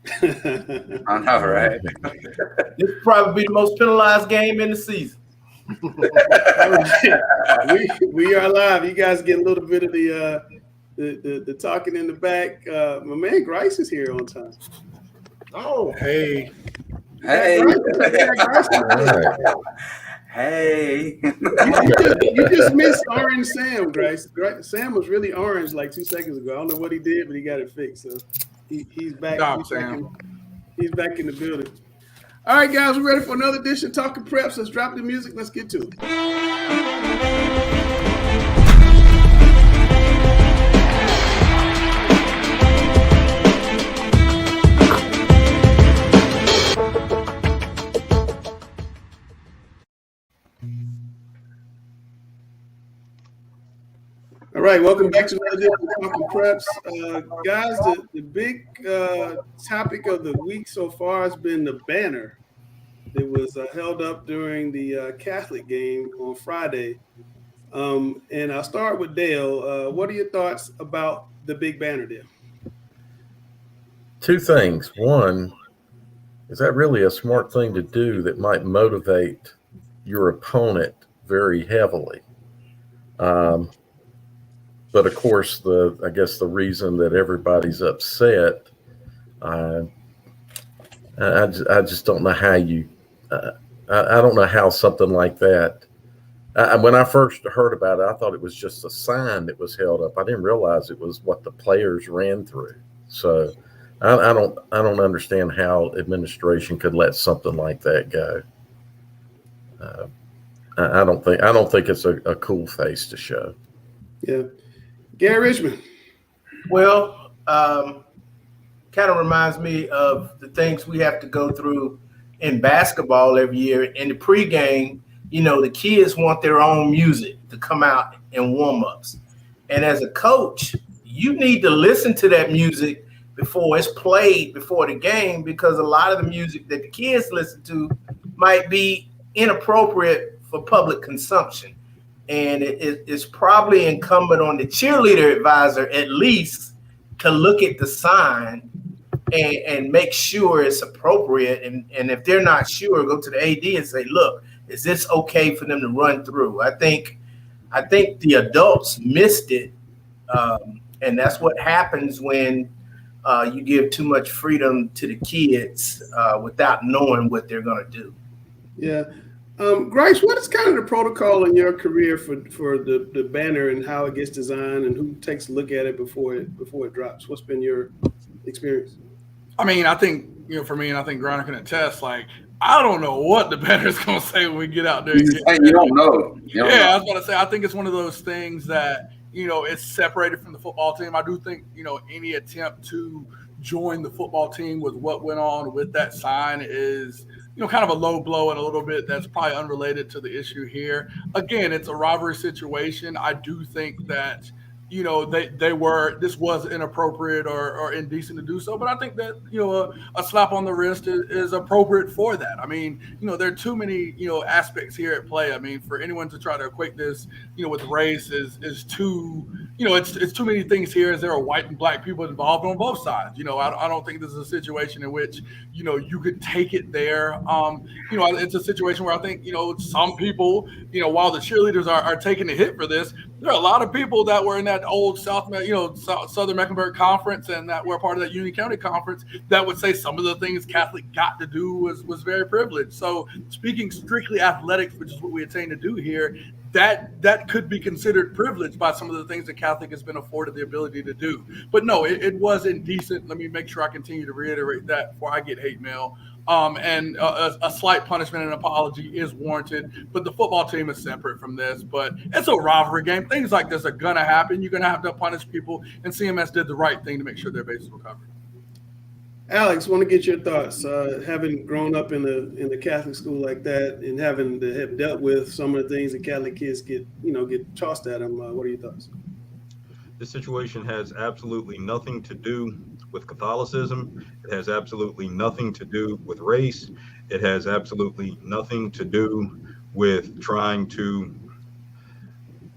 I know, right? This will probably be the most penalized game in the season. we are live. You guys get a little bit of the talking in the back. My man Grice is here on time. Oh, Hey. Hey. Hey. Hey. You just missed Orange Sam, Grice. Sam was really orange like 2 seconds ago. I don't know what he did, but he got it fixed. So he's back. He's back in the building. All right, guys, we're ready for another edition of Talking Preps. Let's drop the music. Let's get to it. All right, welcome back to another edition of Talking Preps. Guys, the big topic of the week so far has been the banner that was held up during the Catholic game on Friday. And I'll start with Dale. What are your thoughts about the big banner, Dale? Two things. One, is that really a smart thing to do that might motivate your opponent very heavily? But of course, I guess the reason that everybody's upset, I just don't know how you. I don't know how something like that. When I first heard about it, I thought it was just a sign that was held up. I didn't realize it was what the players ran through. So I don't understand how administration could let something like that go. I don't think it's a cool face to show. Yeah. Gary Richmond. Well, kind of reminds me of the things we have to go through in basketball every year. In the pregame, the kids want their own music to come out in warm-ups. And as a coach, you need to listen to that music before it's played before the game, because a lot of the music that the kids listen to might be inappropriate for public consumption. And it's probably incumbent on the cheerleader advisor at least to look at the sign and make sure it's appropriate. And if they're not sure, go to the AD and say, look, is this okay for them to run through? I think the adults missed it. And that's what happens when you give too much freedom to the kids without knowing what they're going to do. Yeah. Grice, what is kind of the protocol in your career for the banner and how it gets designed and who takes a look at it before it drops? What's been your experience? I mean, I think, for me, and I think Griner can attest, like, I don't know what the banner's going to say when we get out there. You don't know. I was going to say, I think it's one of those things that, it's separated from the football team. I do think, any attempt to join the football team with what went on with that sign is, kind of a low blow and a little bit that's probably unrelated to the issue here. Again, it's a rivalry situation. I do think that, this was inappropriate or indecent to do so, but I think that, a slap on the wrist is appropriate for that. I mean, there are too many, aspects here at play. I mean, for anyone to try to equate this, with race is too, it's too many things here as there are white and black people involved on both sides. I don't think this is a situation in which, you could take it there. It's a situation where I think, some people, while the cheerleaders are taking a hit for this, there are a lot of people that were in that old Southern Mecklenburg Conference and that were part of that Union County Conference that would say some of the things Catholic got to do was very privileged. So speaking strictly athletics, which is what we attain to do here, that could be considered privilege by some of the things that Catholic has been afforded the ability to do. But no, it was indecent. Let me make sure I continue to reiterate that before I get hate mail. And a slight punishment and apology is warranted, but the football team is separate from this. But it's a rivalry game. Things like this are going to happen. You're going to have to punish people, and CMS did the right thing to make sure their bases were covered. Alex, want to get your thoughts. Having grown up in the Catholic school like that and having to have dealt with some of the things that Catholic kids get tossed at them, what are your thoughts? This situation has absolutely nothing to do with Catholicism. It has absolutely nothing to do with race. It has absolutely nothing to do with trying to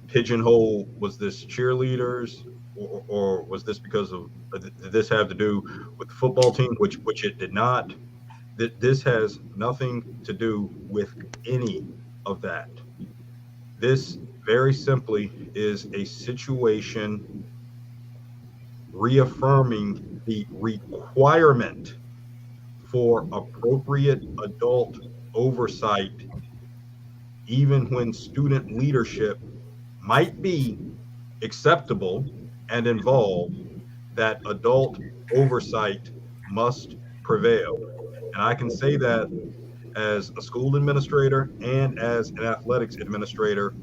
pigeonhole, was this cheerleaders or was this because of, did this have to do with the football team, which it did not? This has nothing to do with any of that. This very simply is a situation reaffirming the requirement for appropriate adult oversight, even when student leadership might be acceptable and involved, that adult oversight must prevail. And I can say that as a school administrator and as an athletics administrator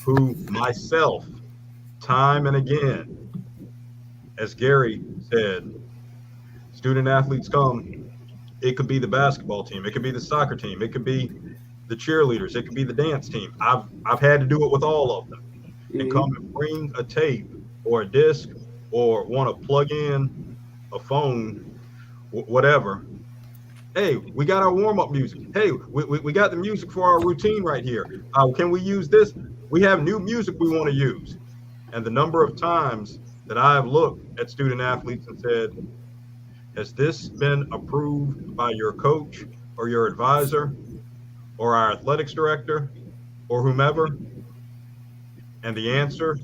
who myself, time and again, as Gary said, student athletes come, it could be the basketball team, it could be the soccer team, it could be the cheerleaders, it could be the dance team. I've had to do it with all of them. And come and bring a tape or a disc or want to plug in a phone, whatever. Hey, we got our warm-up music. Hey, we got the music for our routine right here. Can we use this? We have new music we want to use. And the number of times that I've looked at student athletes and said, has this been approved by your coach or your advisor or our athletics director or whomever? And the answer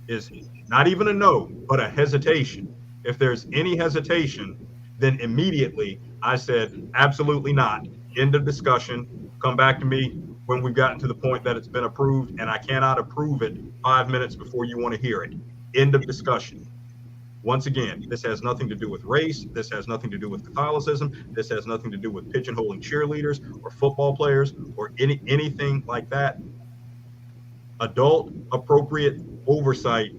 is not even a no, but a hesitation. If there's any hesitation, then immediately I said, absolutely not. End of discussion. Come back to me when we've gotten to the point that it's been approved, and I cannot approve it 5 minutes before you want to hear it. End of discussion. Once again, this has nothing to do with race. This has nothing to do with Catholicism. This has nothing to do with pigeonholing cheerleaders or football players or anything like that. Adult appropriate oversight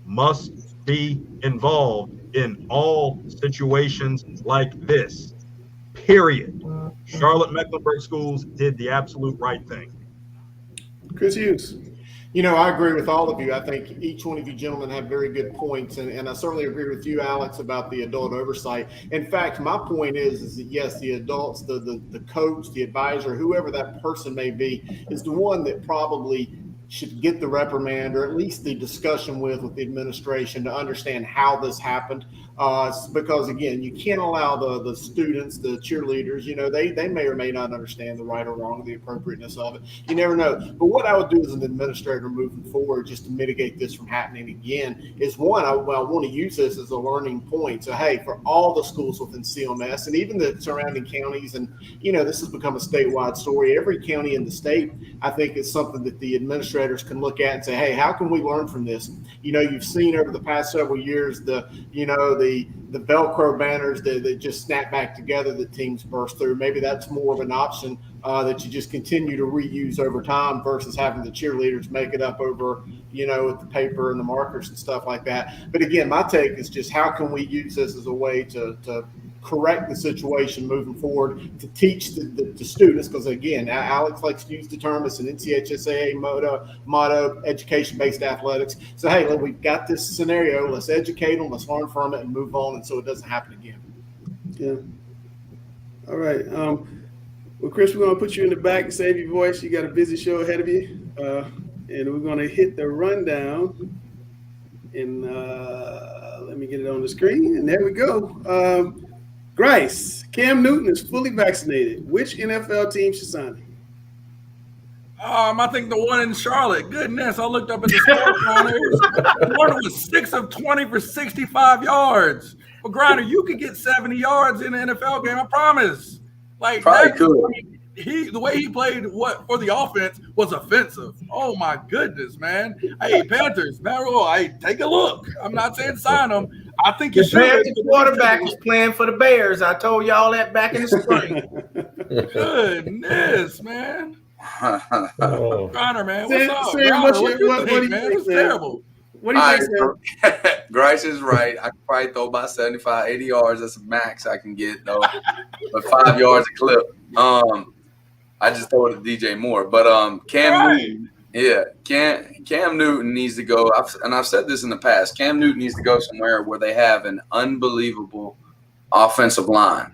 must be involved in all situations like this, period. Charlotte Mecklenburg schools did the absolute right thing. Chris Hughes. You know, I agree with all of you. I think each one of you gentlemen have very good points. And I certainly agree with you, Alex, about the adult oversight. In fact, my point is that, yes, the adults, the coach, the advisor, whoever that person may be, is the one that probably should get the reprimand or at least the discussion with the administration to understand how this happened. Because again, you can't allow the students, the cheerleaders, you know, they may or may not understand the right or wrong, the appropriateness of it. You never know. But what I would do as an administrator moving forward, just to mitigate this from happening again, is one, I want to use this as a learning point. So, hey, for all the schools within CMS and even the surrounding counties, and, you know, this has become a statewide story. Every county in the state, I think, is something that the administrators can look at and say, hey, how can we learn from this? You know, you've seen over the past several years, the Velcro banners that just snap back together that teams burst through. Maybe that's more of an option that you just continue to reuse over time versus having the cheerleaders make it up over, you know, with the paper and the markers and stuff like that. But again, my take is just how can we use this as a way to correct the situation moving forward, to teach the students, because again, Alex likes to use the term, it's an NCHSAA motto, education-based athletics. So hey, look, we've got this scenario, let's educate them, let's learn from it and move on, and so it doesn't happen again. Yeah. All right. Well, Chris, we're going to put you in the back and save your voice. You got a busy show ahead of you. And we're going to hit the rundown. And let me get it on the screen. And there we go. Grice, Cam Newton is fully vaccinated. Which NFL team should sign him? I think the one in Charlotte. Goodness, I looked up at the score on there. One was 6 of 20 for 65 yards. Well, Griner, you could get 70 yards in an NFL game, I promise. Like, Probably could. The way he played for the offense was offensive. Oh my goodness, man! Hey, Panthers, man, hey, take a look. I'm not saying sign them. I think you should. The quarterback was playing for the Bears. I told y'all that back in the spring. Goodness, man. Griner, man, what's up? Sam, Griner, what do you think, man? It's terrible. What do you think, Sam? Grice is right. I could probably throw about 75, 80 yards. That's the max I can get, though. But 5 yards a clip. I just throw it to DJ Moore. But Cam Newton, yeah, Cam Newton needs to go. I've said this in the past. Cam Newton needs to go somewhere where they have an unbelievable offensive line.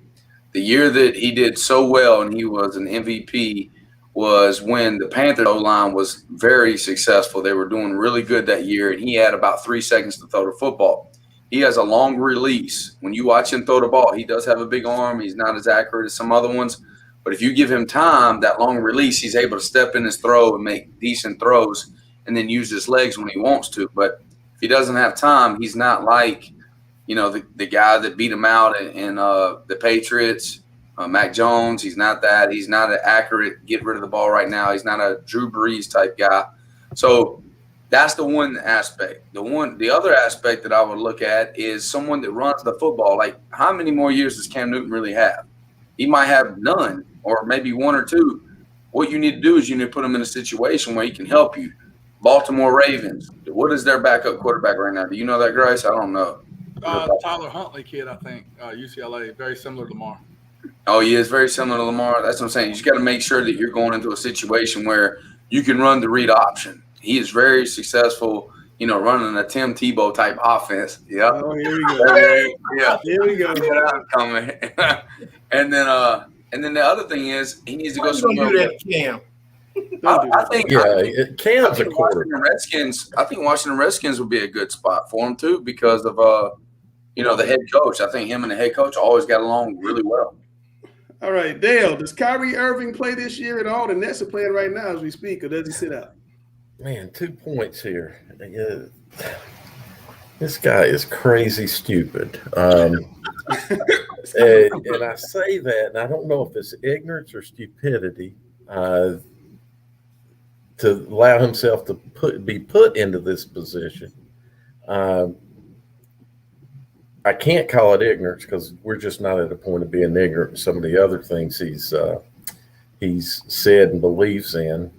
The year that he did so well and he was an MVP was when the Panthers O-line was very successful. They were doing really good that year, and he had about 3 seconds to throw the football. He has a long release. When you watch him throw the ball, he does have a big arm. He's not as accurate as some other ones. But if you give him time, that long release, he's able to step in his throw and make decent throws and then use his legs when he wants to. But if he doesn't have time, he's not like, the guy that beat him out in the Patriots, Mac Jones. He's not that. He's not an accurate, get rid of the ball right now. He's not a Drew Brees type guy. So that's the one aspect. The other aspect that I would look at is someone that runs the football. Like, how many more years does Cam Newton really have? He might have none, or maybe 1 or 2. What you need to do is you need to put him in a situation where he can help you. Baltimore Ravens. What is their backup quarterback right now? Do you know that, Grace? I don't know. Tyler Huntley kid, I think, UCLA, very similar to Lamar. Oh, he is very similar to Lamar. That's what I'm saying. You just got to make sure that you're going into a situation where you can run the read option. He is very successful, running a Tim Tebow type offense. Yeah. Oh, here we go. Yeah. Here we go. Coming. And then the other thing is he needs to go somewhere. Do that, Cam. I think Cam's a quarterback. I think Washington Redskins would be a good spot for him too because of the head coach. I think him and the head coach always got along really well. All right, Dale, does Kyrie Irving play this year at all? The Nets are playing right now as we speak, or does he sit out? Man, 2 points here. This guy is crazy stupid. And I say that, and I don't know if it's ignorance or stupidity to allow himself to be put into this position. I can't call it ignorance because we're just not at a point of being ignorant in some of the other things he's said and believes in.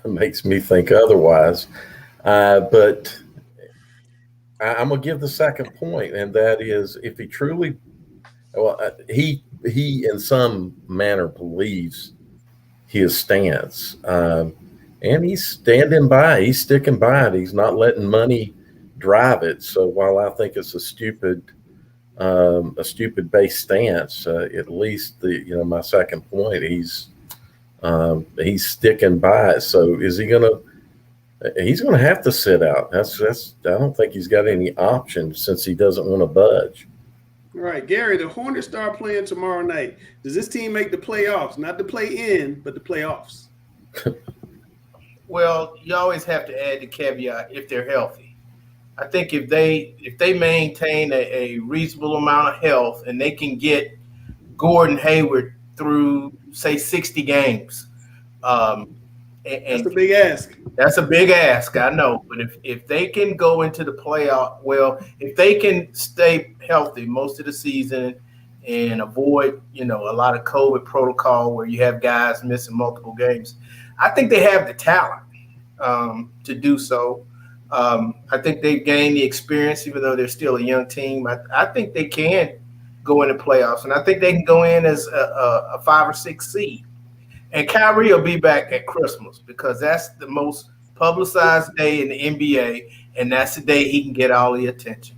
Makes me think otherwise. But I'm going to give the second point, and that is if he truly he in some manner believes his stance. And he's standing by. He's sticking by it. He's not letting money drive it. So while I think it's a stupid base stance, at least my second point, he's sticking by it. So is he gonna? He's gonna have to sit out. That's. I don't think he's got any options since he doesn't want to budge. All right, Gary, the Hornets start playing tomorrow night. Does this team make the playoffs? Not the play-in, but the playoffs. Well, you always have to add the caveat if they're healthy. I think if they maintain a reasonable amount of health and they can get Gordon Hayward through, say, 60 games. That's a big ask. That's a big ask, I know. But if they can go into the playoff, if they can stay healthy most of the season and avoid, a lot of COVID protocol where you have guys missing multiple games, I think they have the talent to do so. I think they've gained the experience, even though they're still a young team. I think they can go into playoffs, and I think they can go in as a 5 or 6 seed. And Kyrie will be back at Christmas because that's the most publicized day in the NBA, and that's the day he can get all the attention.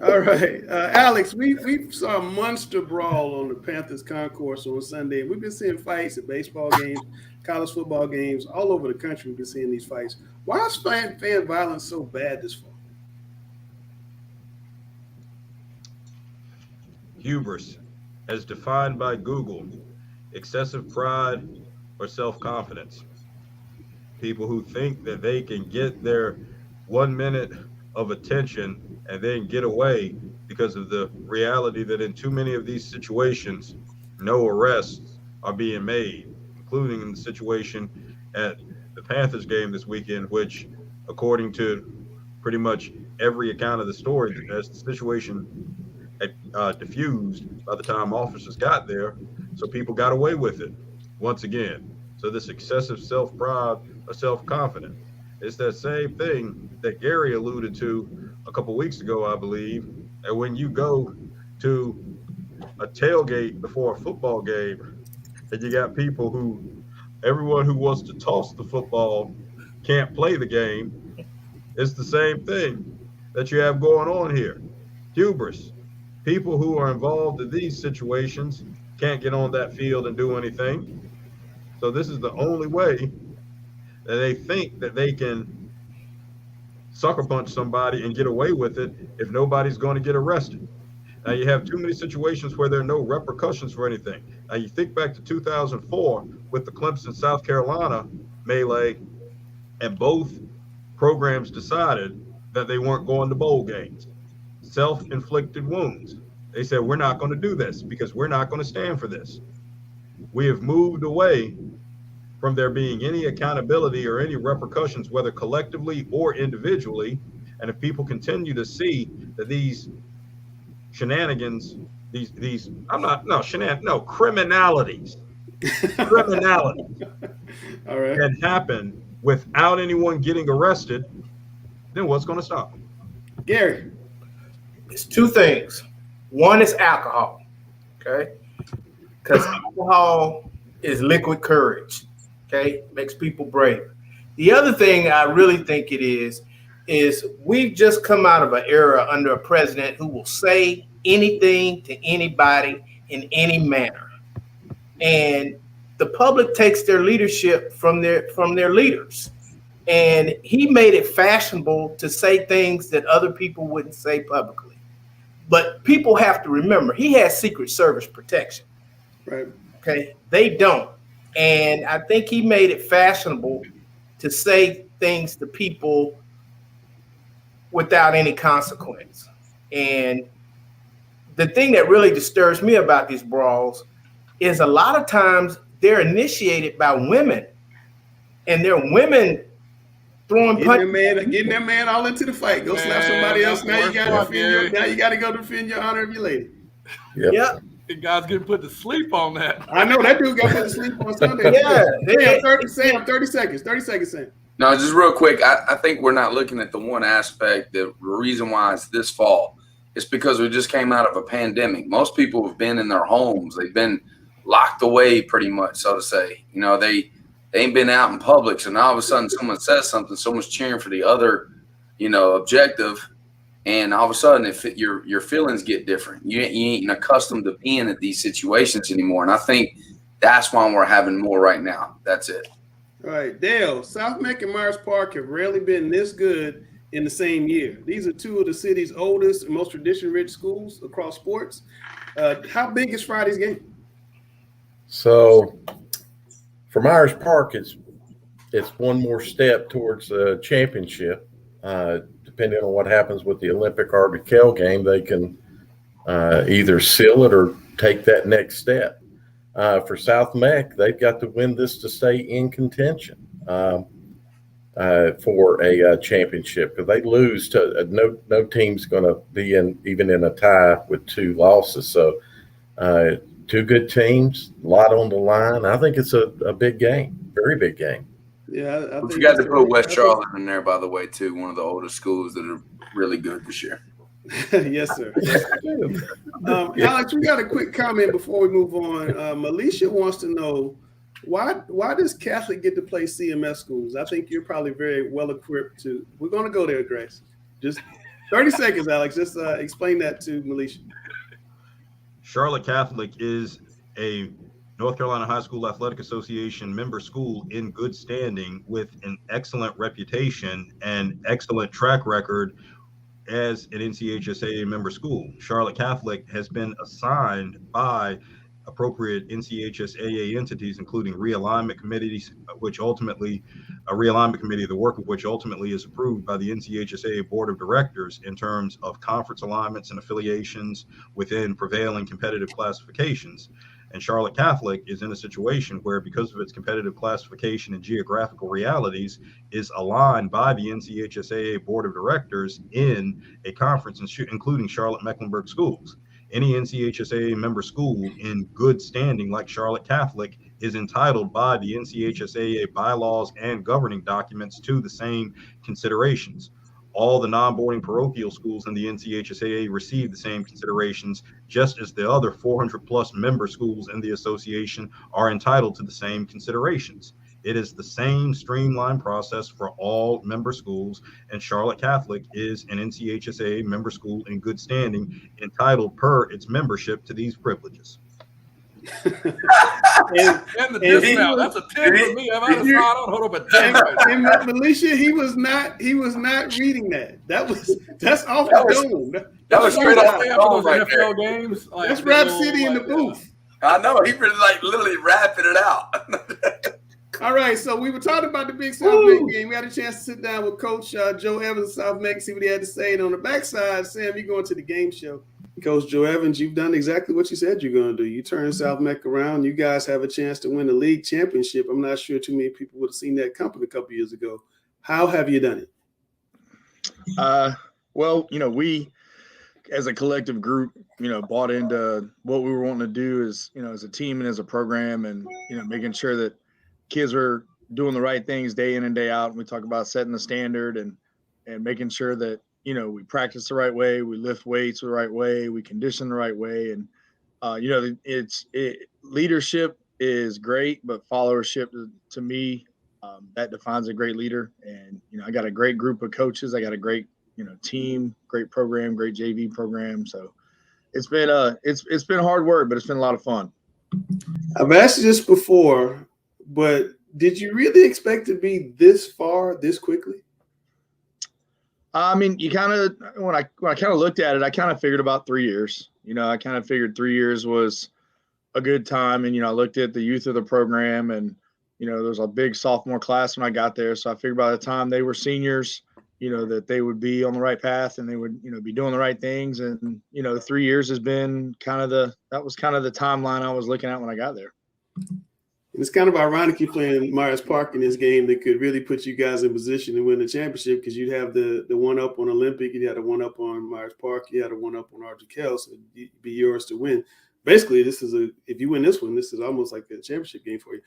All right. Alex, we saw a monster brawl on the Panthers concourse on Sunday. We've been seeing fights at baseball games, college football games, all over the country. We've been seeing these fights. Why is fan violence so bad this fall? Hubris, as defined by Google, excessive pride or self-confidence. People who think that they can get their 1 minute of attention and then get away because of the reality that in too many of these situations, no arrests are being made, including in the situation at the Panthers game this weekend, which, according to pretty much every account of the story, as the situation diffused by the time officers got there, so people got away with it once again. So this excessive self-pride or self-confidence, it's that same thing that Gary alluded to a couple weeks ago, I believe, that when you go to a tailgate before a football game and you got people everyone who wants to toss the football can't play the game, it's the same thing that you have going on here. Hubris. People who are involved in these situations can't get on that field and do anything. So this is the only way that they think that they can sucker punch somebody and get away with it if nobody's going to get arrested. Now you have too many situations where there are no repercussions for anything. Now you think back to 2004 with the Clemson, South Carolina melee, and both programs decided that they weren't going to bowl games. Self-inflicted wounds. They said, we're not going to do this because we're not going to stand for this. We have moved away from there being any accountability or any repercussions, whether collectively or individually. And if people continue to see that these shenanigans, criminalities All right. can happen without anyone getting arrested, then what's going to stop them? Gary. It's two things. One is alcohol, okay? Because alcohol is liquid courage, okay? Makes people brave. The other thing I really think it is we've just come out of an era under a president who will say anything to anybody in any manner. And the public takes their leadership from their leaders. And he made it fashionable to say things that other people wouldn't say publicly. But people have to remember, he has Secret Service protection. Right. Okay. They don't. And I think he made it fashionable to say things to people without any consequence. And the thing that really disturbs me about these brawls is a lot of times they're initiated by women, and they're women throwing punches. Getting that man all into the fight. Go slap somebody else. Now you got to go defend your honor of your lady. Yep. The guy's getting put to sleep on that. I know that dude got put to sleep on Sunday. Yeah. Sam, 30 seconds. 30 seconds, Sam. No, just real quick. I think we're not looking at the one aspect. The reason why it's this fall is because we just came out of a pandemic. Most people have been in their homes. They've been locked away pretty much, so to say. You know, they ain't been out in public. So now all of a sudden someone says something, someone's cheering for the other, objective. And all of a sudden, if your feelings get different, you ain't accustomed to being at these situations anymore. And I think that's why we're having more right now. That's it. All right, Dale, South Meck and Myers Park have rarely been this good in the same year. These are two of the city's oldest and most tradition-rich schools across sports. How big is Friday's game? So for Myers Park, it's one more step towards a championship. Depending on what happens with the Olympic or DeKalb game, they can either seal it or take that next step. For South Meck, they've got to win this to stay in contention for a championship. If they lose, to no team's going to be even in a tie with two losses. So two good teams, a lot on the line. I think it's a big game, very big game. Yeah, I We forgot to put West Charlotte in there, by the way, too. One of the oldest schools that are really good this year. Yes, sir. Alex, we got a quick comment before we move on. Melisha wants to know why does Catholic get to play CMS schools? I think you're probably very well equipped to. We're going to go there, Grace. Just 30 seconds, Alex. Just explain that to Melisha. Charlotte Catholic is a North Carolina High School Athletic Association member school in good standing with an excellent reputation and excellent track record as an NCHSAA member school. Charlotte Catholic has been assigned by appropriate NCHSAA entities, including realignment committees, the work of which ultimately is approved by the NCHSAA Board of Directors in terms of conference alignments and affiliations within prevailing competitive classifications. And Charlotte Catholic is in a situation where, because of its competitive classification and geographical realities, is aligned by the NCHSAA Board of Directors in a conference, including Charlotte Mecklenburg schools. Any NCHSAA member school in good standing, like Charlotte Catholic, is entitled by the NCHSAA bylaws and governing documents to the same considerations. All the non-boarding parochial schools in the NCHSAA receive the same considerations, just as the other 400 plus member schools in the association are entitled to the same considerations. It is the same streamlined process for all member schools, and Charlotte Catholic is an NCHSAA member school in good standing, entitled per its membership to these privileges. And the dismount. That's a 10 for me. I'm out of side on. Hold up a 10 right and Militia, he was not reading that. That's off the dome. That was straight off the dome right NFL there. games. Like, That's Rap City in the booth. I know. He was like literally rapping it out. All right, so we were talking about the big South Meck game. We had a chance to sit down with Coach Joe Evans of South Meck, see what he had to say. And on the backside, Sam, you're going to the game show. Coach Joe Evans, you've done exactly what you said you're going to do. You turned South Meck around. You guys have a chance to win the league championship. I'm not sure too many people would have seen that coming a couple years ago. How have you done it? Well, we as a collective group, bought into what we were wanting to do as a team and as a program, and, making sure that kids are doing the right things day in and day out. And we talk about setting the standard and making sure that, we practice the right way, we lift weights the right way, we condition the right way. And, leadership is great, but followership to me, that defines a great leader. And, I got a great group of coaches. I got a great, team, great program, great JV program. So it's been hard work, but it's been a lot of fun. I've asked you this before, but did you really expect to be this far this quickly? I mean, you kind of, when I kind of looked at it, I kind of figured about 3 years. I kind of figured 3 years was a good time. And, I looked at the youth of the program, and, there was a big sophomore class when I got there. So I figured by the time they were seniors, that they would be on the right path and they would, be doing the right things. And, 3 years has been that was kind of the timeline I was looking at when I got there. It's kind of ironic you're playing Myers Park in this game that could really put you guys in position to win the championship, because you'd have the one up on Olympic, you had a one up on Myers Park, you had a one up on Archie Archdeacon, so it'd be yours to win. Basically, if you win this one, this is almost like a championship game for you.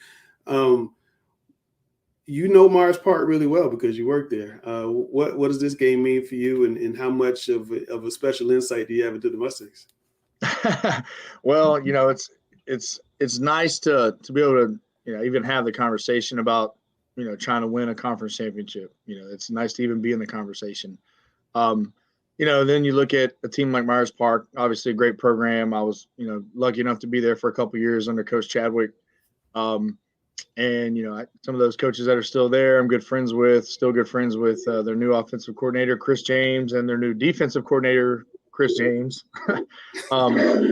Myers Park really well because you work there. What does this game mean for you, and how much of a special insight do you have into the Mustangs? Well, it's nice to be able to, even have the conversation about, trying to win a conference championship. It's nice to even be in the conversation. Then you look at a team like Myers Park, obviously a great program. I was, lucky enough to be there for a couple of years under Coach Chadwick. And, some of those coaches that are still there, I'm still good friends with their new offensive coordinator, Chris James, and their new defensive coordinator, Chris James.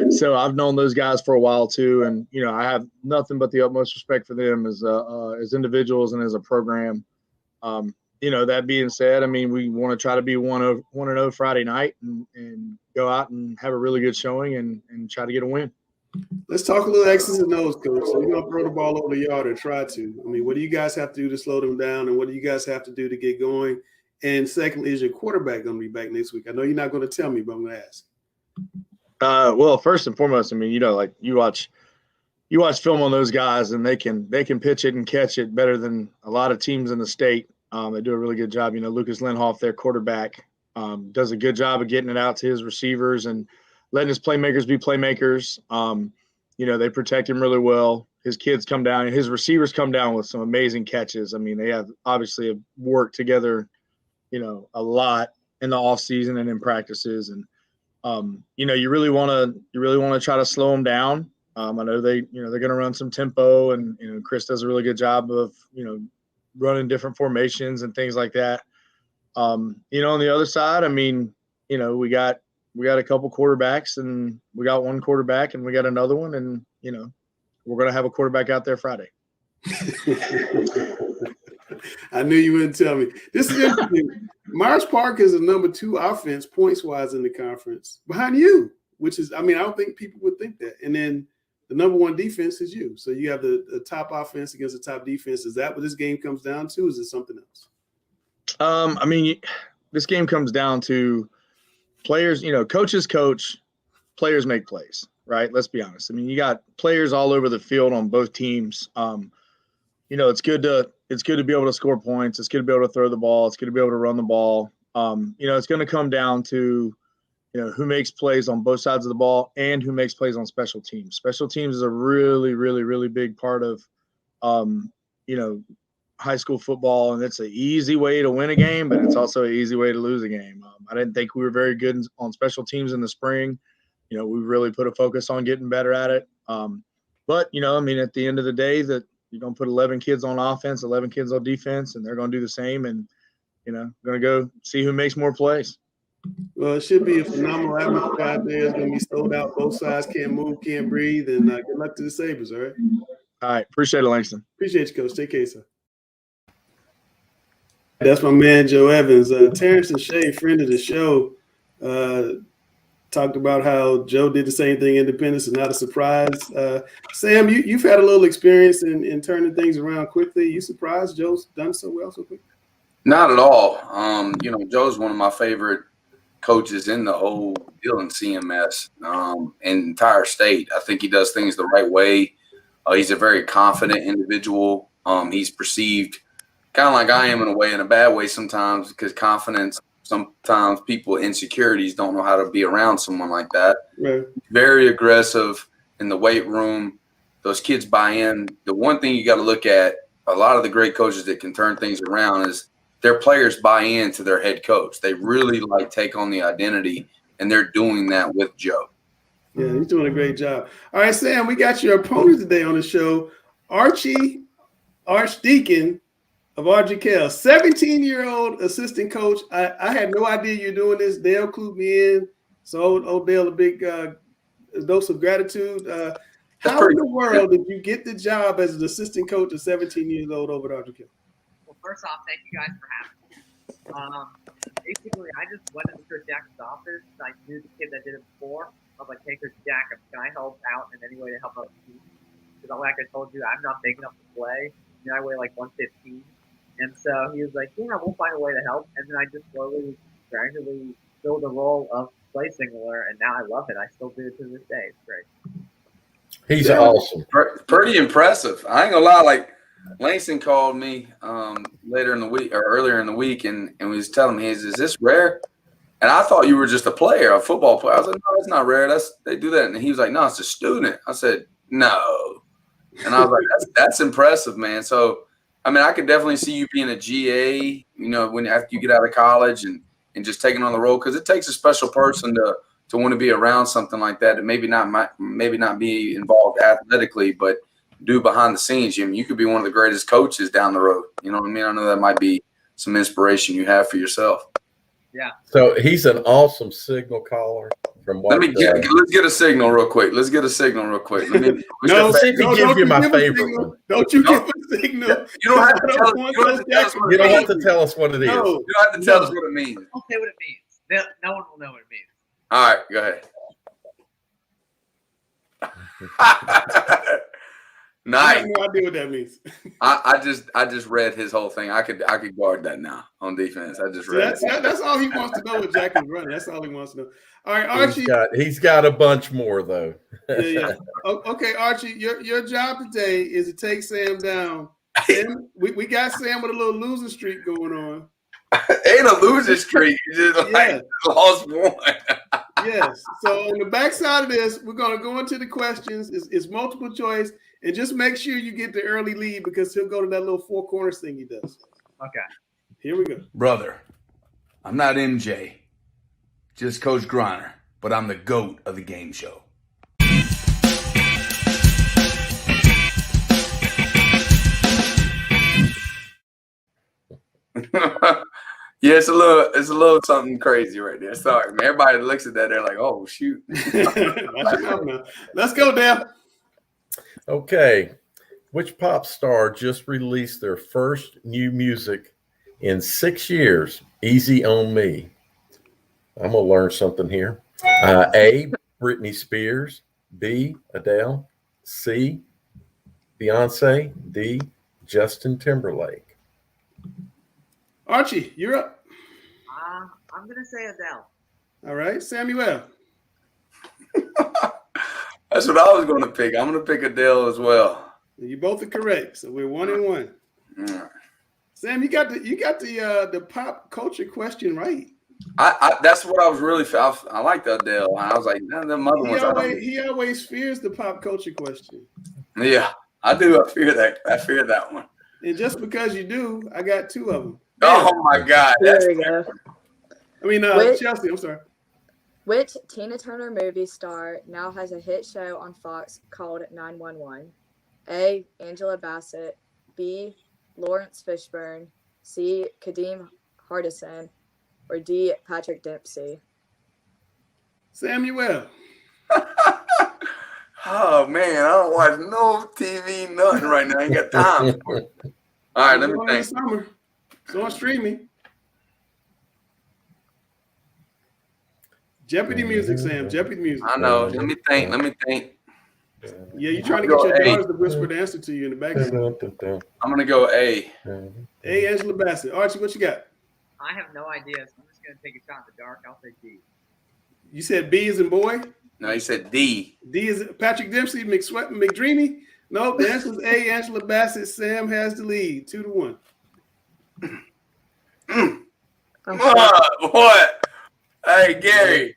So I've known those guys for a while too. And, I have nothing but the utmost respect for them as individuals and as a program. That being said, we want to try to be 1-0 Friday night and go out and have a really good showing and try to get a win. Let's talk a little X's and O's, Coach. So you're going to throw the ball over the yard or try to. What do you guys have to do to slow them down, and what do you guys have to do to get going? And secondly, is your quarterback going to be back next week? I know you're not going to tell me, but I'm going to ask. Well, first and foremost, you watch film on those guys, and they can pitch it and catch it better than a lot of teams in the state. They do a really good job. Lucas Lindhoff, their quarterback, does a good job of getting it out to his receivers and letting his playmakers be playmakers. They protect him really well. His kids come down, his receivers come down with some amazing catches. They have obviously worked together, a lot in the off season and in practices. And, you really want to try to slow them down. I know they're going to run some tempo, and, Chris does a really good job of, running different formations and things like that. On the other side, we got a couple quarterbacks, and we got one quarterback, and we got another one, and, we're going to have a quarterback out there Friday. I knew you wouldn't tell me. This is interesting. Myers Park is the number 2 offense points-wise in the conference behind you, which is, I don't think people would think that. And then the number 1 defense is you. So you have the top offense against the top defense. Is that what this game comes down to? Is it something else? This game comes down to players, coaches coach, players make plays, right? Let's be honest. You got players all over the field on both teams. It's good to be able to score points. It's good to be able to throw the ball. It's good to be able to run the ball. It's going to come down to, who makes plays on both sides of the ball and who makes plays on special teams. Special teams is a really, really, really big part of, high school football, and it's an easy way to win a game, but it's also an easy way to lose a game. I didn't think we were very good on special teams in the spring. We really put a focus on getting better at it. But, I mean, at the end of the day, that you're going to put 11 kids on offense, 11 kids on defense, and they're going to do the same. And, going to go see who makes more plays. Well, it should be a phenomenal atmosphere out there. It's going to be sold out. Both sides can't move, can't breathe. And good luck to the Sabres, all right? All right. Appreciate it, Langston. Appreciate you, Coach. Take care, sir. That's my man, Joe Evans. Terrence and Shay, friend of the show, talked about how Joe did the same thing, Independence, and not a surprise. Sam, you've had a little experience in turning things around quickly. You surprised Joe's done so well so quickly? Not at all. Joe's one of my favorite coaches in the whole deal in CMS and entire state. I think he does things the right way. He's a very confident individual. He's perceived kind of like I am in a way, in a bad way sometimes, because confidence, sometimes people, insecurities, don't know how to be around someone like that. Right. Very aggressive in the weight room. Those kids buy in. The one thing you got to look at, a lot of the great coaches that can turn things around is their players buy into their head coach. They really take on the identity, and they're doing that with Joe. Yeah, he's doing a great job. All right, Sam, we got your opponent today on the show, Archie Archdeacon of RGKL, 17-year-old assistant coach. I had no idea you're doing this. Dale clued me in. So old Dale, a big dose of gratitude. How in the world did you get the job as an assistant coach at 17 years old over at RGKL? Well, first off, thank you guys for having me. Basically, I just went into Coach Jackson's office. I knew the kid that did it before. I was like, hey, Coach Jack, can I help out in any way to help out the team? Because like I told you, I'm not big enough to play. I weigh like 115. And so he was like, yeah, we'll find a way to help. And then I just slowly, gradually filled the role of play signaler, and now I love it. I still do it to this day. It's great. He's awesome. Pretty impressive. I ain't gonna lie. Langston called me earlier in the week, and was telling me, is this rare? And I thought you were just a player, a football player. I was like, no, it's not rare. They do that. And he was like, no, it's a student. I said, no. And I was like, that's impressive, man. So, I mean, I could definitely see you being a GA, after you get out of college and just taking on the role, because it takes a special person to want to be around something like that. And maybe not be involved athletically, but do behind the scenes. You could be one of the greatest coaches down the road. You know what I mean? I know that might be some inspiration you have for yourself. Yeah. So he's an awesome signal caller. Let's get a signal real quick. Let me give you my favorite one. Don't you give a signal. You don't have to tell us what it is. You don't have to tell us what it is. You don't have to tell us what it means. Don't say what it means. No one will know what it means. All right, go ahead. Nice. I have no idea what that means. I just read his whole thing. I could guard that now on defense. I just read it. That's all he wants to know with Jack is running. That's all he wants to know. All right, Archie. He's got a bunch more though. Yeah. Okay, Archie, your job today is to take Sam down. Sam, we got Sam with a little losing streak going on. Ain't a losing streak. You just lost one. Yes. So on the backside of this, we're going to go into the questions. It's multiple choice. And just make sure you get the early lead, because he'll go to that little four corners thing he does. Okay. Here we go. Brother, I'm not MJ, just Coach Griner, but I'm the GOAT of the game show. Yeah, it's a little something crazy right there. Sorry, man. Everybody looks at that, they're like, oh shoot. Let's go, Dale. Okay. Which pop star just released their first new music in 6 years? Easy on me. I'm going to learn something here. A, Britney Spears. B, Adele. C, Beyonce. D, Justin Timberlake. Archie, you're up. I'm going to say Adele. All right. Samuel. That's what I was going to pick. I'm going to pick Adele as well. You both are correct. So we're 1-1. Mm. Sam, you got the pop culture question right. That's what I was really. I like the Adele. I was like, none of them other ones. He always fears the pop culture question. Yeah, I do. I fear that one. And just because you do, I got two of them. Oh my God! There we go. I mean, Chelsea. I'm sorry. Which Tina Turner movie star now has a hit show on Fox called 911? A. Angela Bassett. B. Lawrence Fishburne. C. Kadeem Hardison. Or D. Patrick Dempsey. Samuel. Oh man, I don't watch no TV, nothing right now. I ain't got time for it. All right, let me think. Summer. It's on streaming. Jeopardy music, Sam. Jeopardy music. I know. Let me think. Yeah, you're trying to get your daughters to whisper the answer to you in the back. I'm gonna go A. A. Angela Bassett. Archie, what you got? I have no idea, so I'm just gonna take a shot in the dark. I'll say D. You said B as in boy? No, he said D. D is Patrick Dempsey, McDreamy? No, the answer is A, Angela Bassett. Sam has the lead, 2-1. What? Hey, Gary,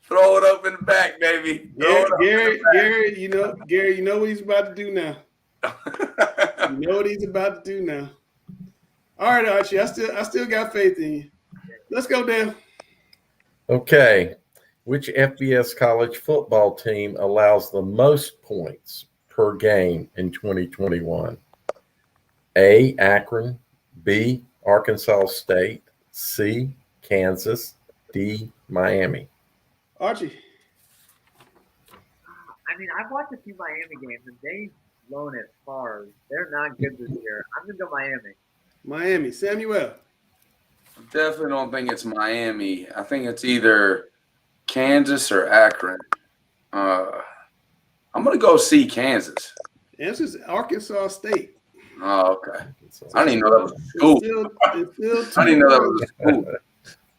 throw it up in the back, baby. Gary, you know what he's about to do now. You know what he's about to do now. All right, Archie, I still got faith in you. Let's go, Dan. Okay. Which FBS college football team allows the most points per game in 2021? A. Akron. B. Arkansas State. C. Kansas. D. Miami. Archie. I mean, I've watched a few Miami games, and they've blown it hard. They're not good this year. I'm going to go Miami. Miami. Samuel. I definitely don't think it's Miami. I think it's either Kansas or Akron. I'm going to go see Kansas. The answer is Arkansas State. Oh, okay. I didn't even know that was a school. I didn't even know that was a school.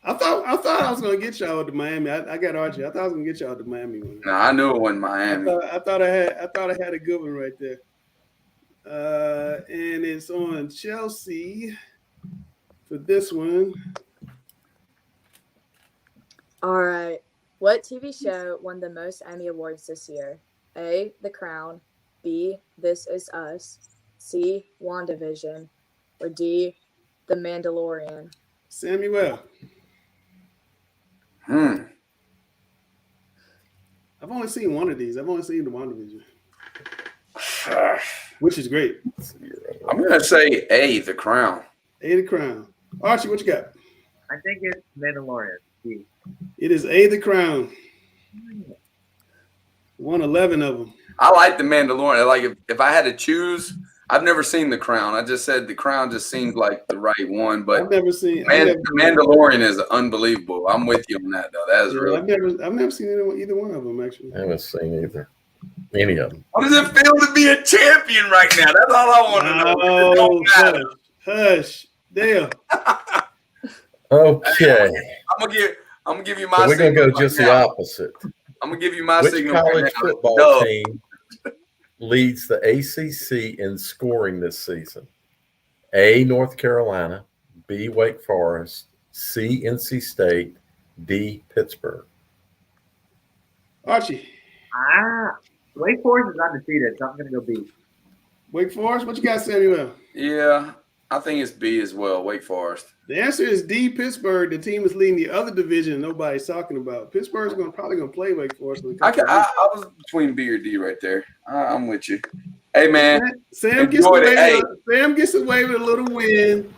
I thought I was going to get y'all to Miami. I got Archie. I thought I was going to get y'all to Miami. No, I knew it wasn't Miami. I thought I had a good one right there. And it's on Chelsea for this one. All right. What TV show won the most Emmy Awards this year? A. The Crown. B. This Is Us. C. WandaVision. Or D. The Mandalorian. Samuel. Hmm. I've only seen one of these. I've only seen the WandaVision, which is great. I'm going to say A, The Crown. A, The Crown. Archie, what you got? I think it's Mandalorian. D. It is A, The Crown. Won 11 of them. I like The Mandalorian. Like if I had to choose, I've never seen The Crown. I just said The Crown just seemed like the right one, but I've never seen The Mandalorian is unbelievable. I'm with you on that though. That is really. I've never seen either one of them actually. I haven't seen any of them. How does it feel to be a champion right now? That's all I want to know. Oh, hush, Dale. Okay. I'm gonna give you my. So we're gonna go signal just right the now. opposite. I'm gonna give you my Which signal. college right now. football team leads the ACC in scoring this season? A. North Carolina. B. Wake Forest. C. NC State. D. Pittsburgh. Archie. Wake Forest is undefeated, so I'm going to go B. Wake Forest? What you got, Samuel? Yeah, I think it's B as well. Wake Forest. The answer is D. Pittsburgh. The team is leading the other division nobody's talking about. Pittsburgh's probably going to play Wake Forest. I was between B or D right there. I'm with you. Hey, man. Sam gets away with a little win.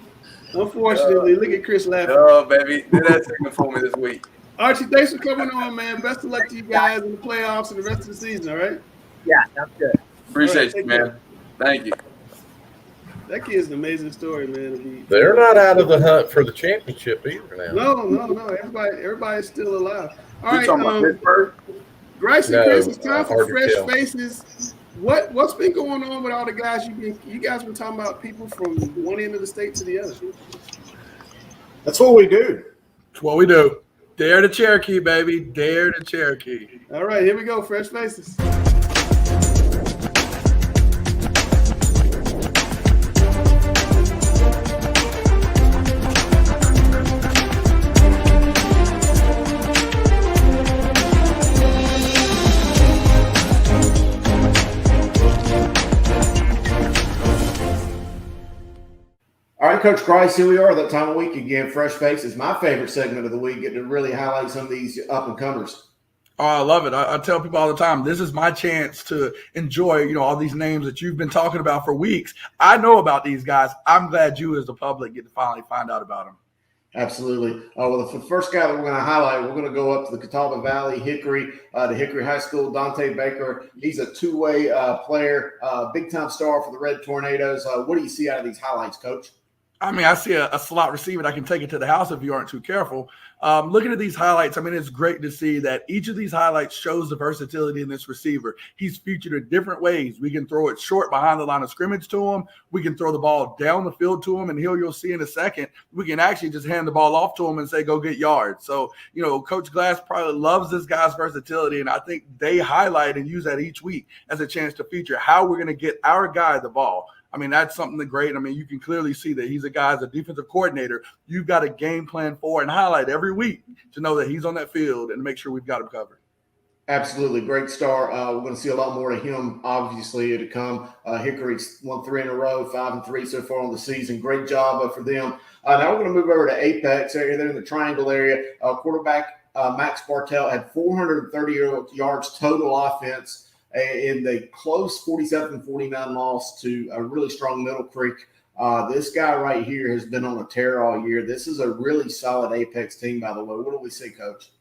Unfortunately, look at Chris laughing. Oh, baby. Do that segment for me this week. Archie, thanks for coming on, man. Best of luck to you guys in the playoffs and the rest of the season, all right? Yeah, that's good. Appreciate you, man. Thank you. That kid's an amazing story, man. They're not out of the hunt for the championship either now. No. Everybody's still alive. All right, talking about Pittsburgh? Bryce and Chris, it's time for hard to Fresh tell. Faces. What's been going on with all the guys? You guys been talking about people from one end of the state to the other. That's what we do. That's what we do. Dare to Cherokee, baby. Dare to Cherokee. All right, here we go. Fresh Faces. All right, right, Coach Grice, here we are, that time of week again. Fresh Faces, my favorite segment of the week, getting to really highlight some of these up-and-comers. Oh, I love it. I tell people all the time, this is my chance to enjoy, all these names that you've been talking about for weeks. I know about these guys. I'm glad you as the public get to finally find out about them. Absolutely. Well, the first guy that we're going to highlight, we're going to go up to the Catawba Valley, Hickory, to Hickory High School. Dante Baker, he's a two-way player, big-time star for the Red Tornadoes. What do you see out of these highlights, Coach? I mean, I see a slot receiver that can take it to the house if you aren't too careful. Looking at these highlights, I mean, it's great to see that each of these highlights shows the versatility in this receiver. He's featured in different ways. We can throw it short behind the line of scrimmage to him. We can throw the ball down the field to him, and you'll see in a second, we can actually just hand the ball off to him and say, go get yards. So, Coach Glass probably loves this guy's versatility, and I think they highlight and use that each week as a chance to feature how we're going to get our guy the ball. I mean, that's something great. I mean, you can clearly see that he's a guy, as a defensive coordinator, you've got a game plan for and highlight every week to know that he's on that field and make sure we've got him covered. Absolutely. Great star. We're going to see a lot more of him, obviously, to come. Hickory's won 3 in a row, 5-3 so far on the season. Great job for them. Now we're going to move over to Apex area. They're in the Triangle area. Quarterback Max Bartell had 430 yards total offense in the close 47-49 loss to a really strong Middle Creek. This guy right here has been on a tear all year. This is a really solid Apex team, by the way. What do we see, Coach?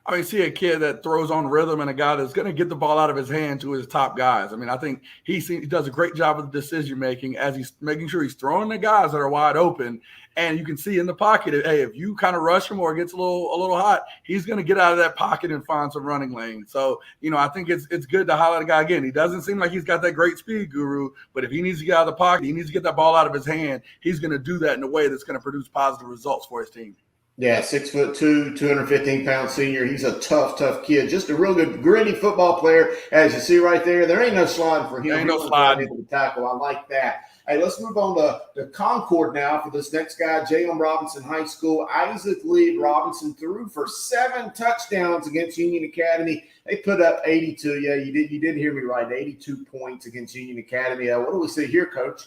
I mean, see a kid that throws on rhythm and a guy that's going to get the ball out of his hand to his top guys. I mean, I think he does a great job of the decision-making as he's making sure he's throwing the guys that are wide open. And you can see in the pocket, hey, if you kind of rush him or it gets a little hot, he's going to get out of that pocket and find some running lane. So, I think it's good to highlight a guy again. He doesn't seem like he's got that great speed guru, but if he needs to get out of the pocket, he needs to get that ball out of his hand, he's going to do that in a way that's going to produce positive results for his team. Yeah, 6'2", 215-pound senior. He's a tough kid. Just a real good, gritty football player, as you see right there. There ain't no sliding for him. Ain't no sliding. Able to tackle. I like that. Hey, let's move on to Concord now for this next guy, J.M. Robinson High School. Isaac Lee Robinson threw for 7 touchdowns against Union Academy. They put up 82. Yeah, you did hear me right. 82 points against Union Academy. What do we see here, Coach?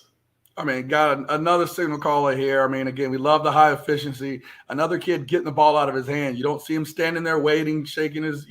I mean, got another signal caller here. I mean, again, we love the high efficiency. Another kid getting the ball out of his hand. You don't see him standing there waiting, shaking his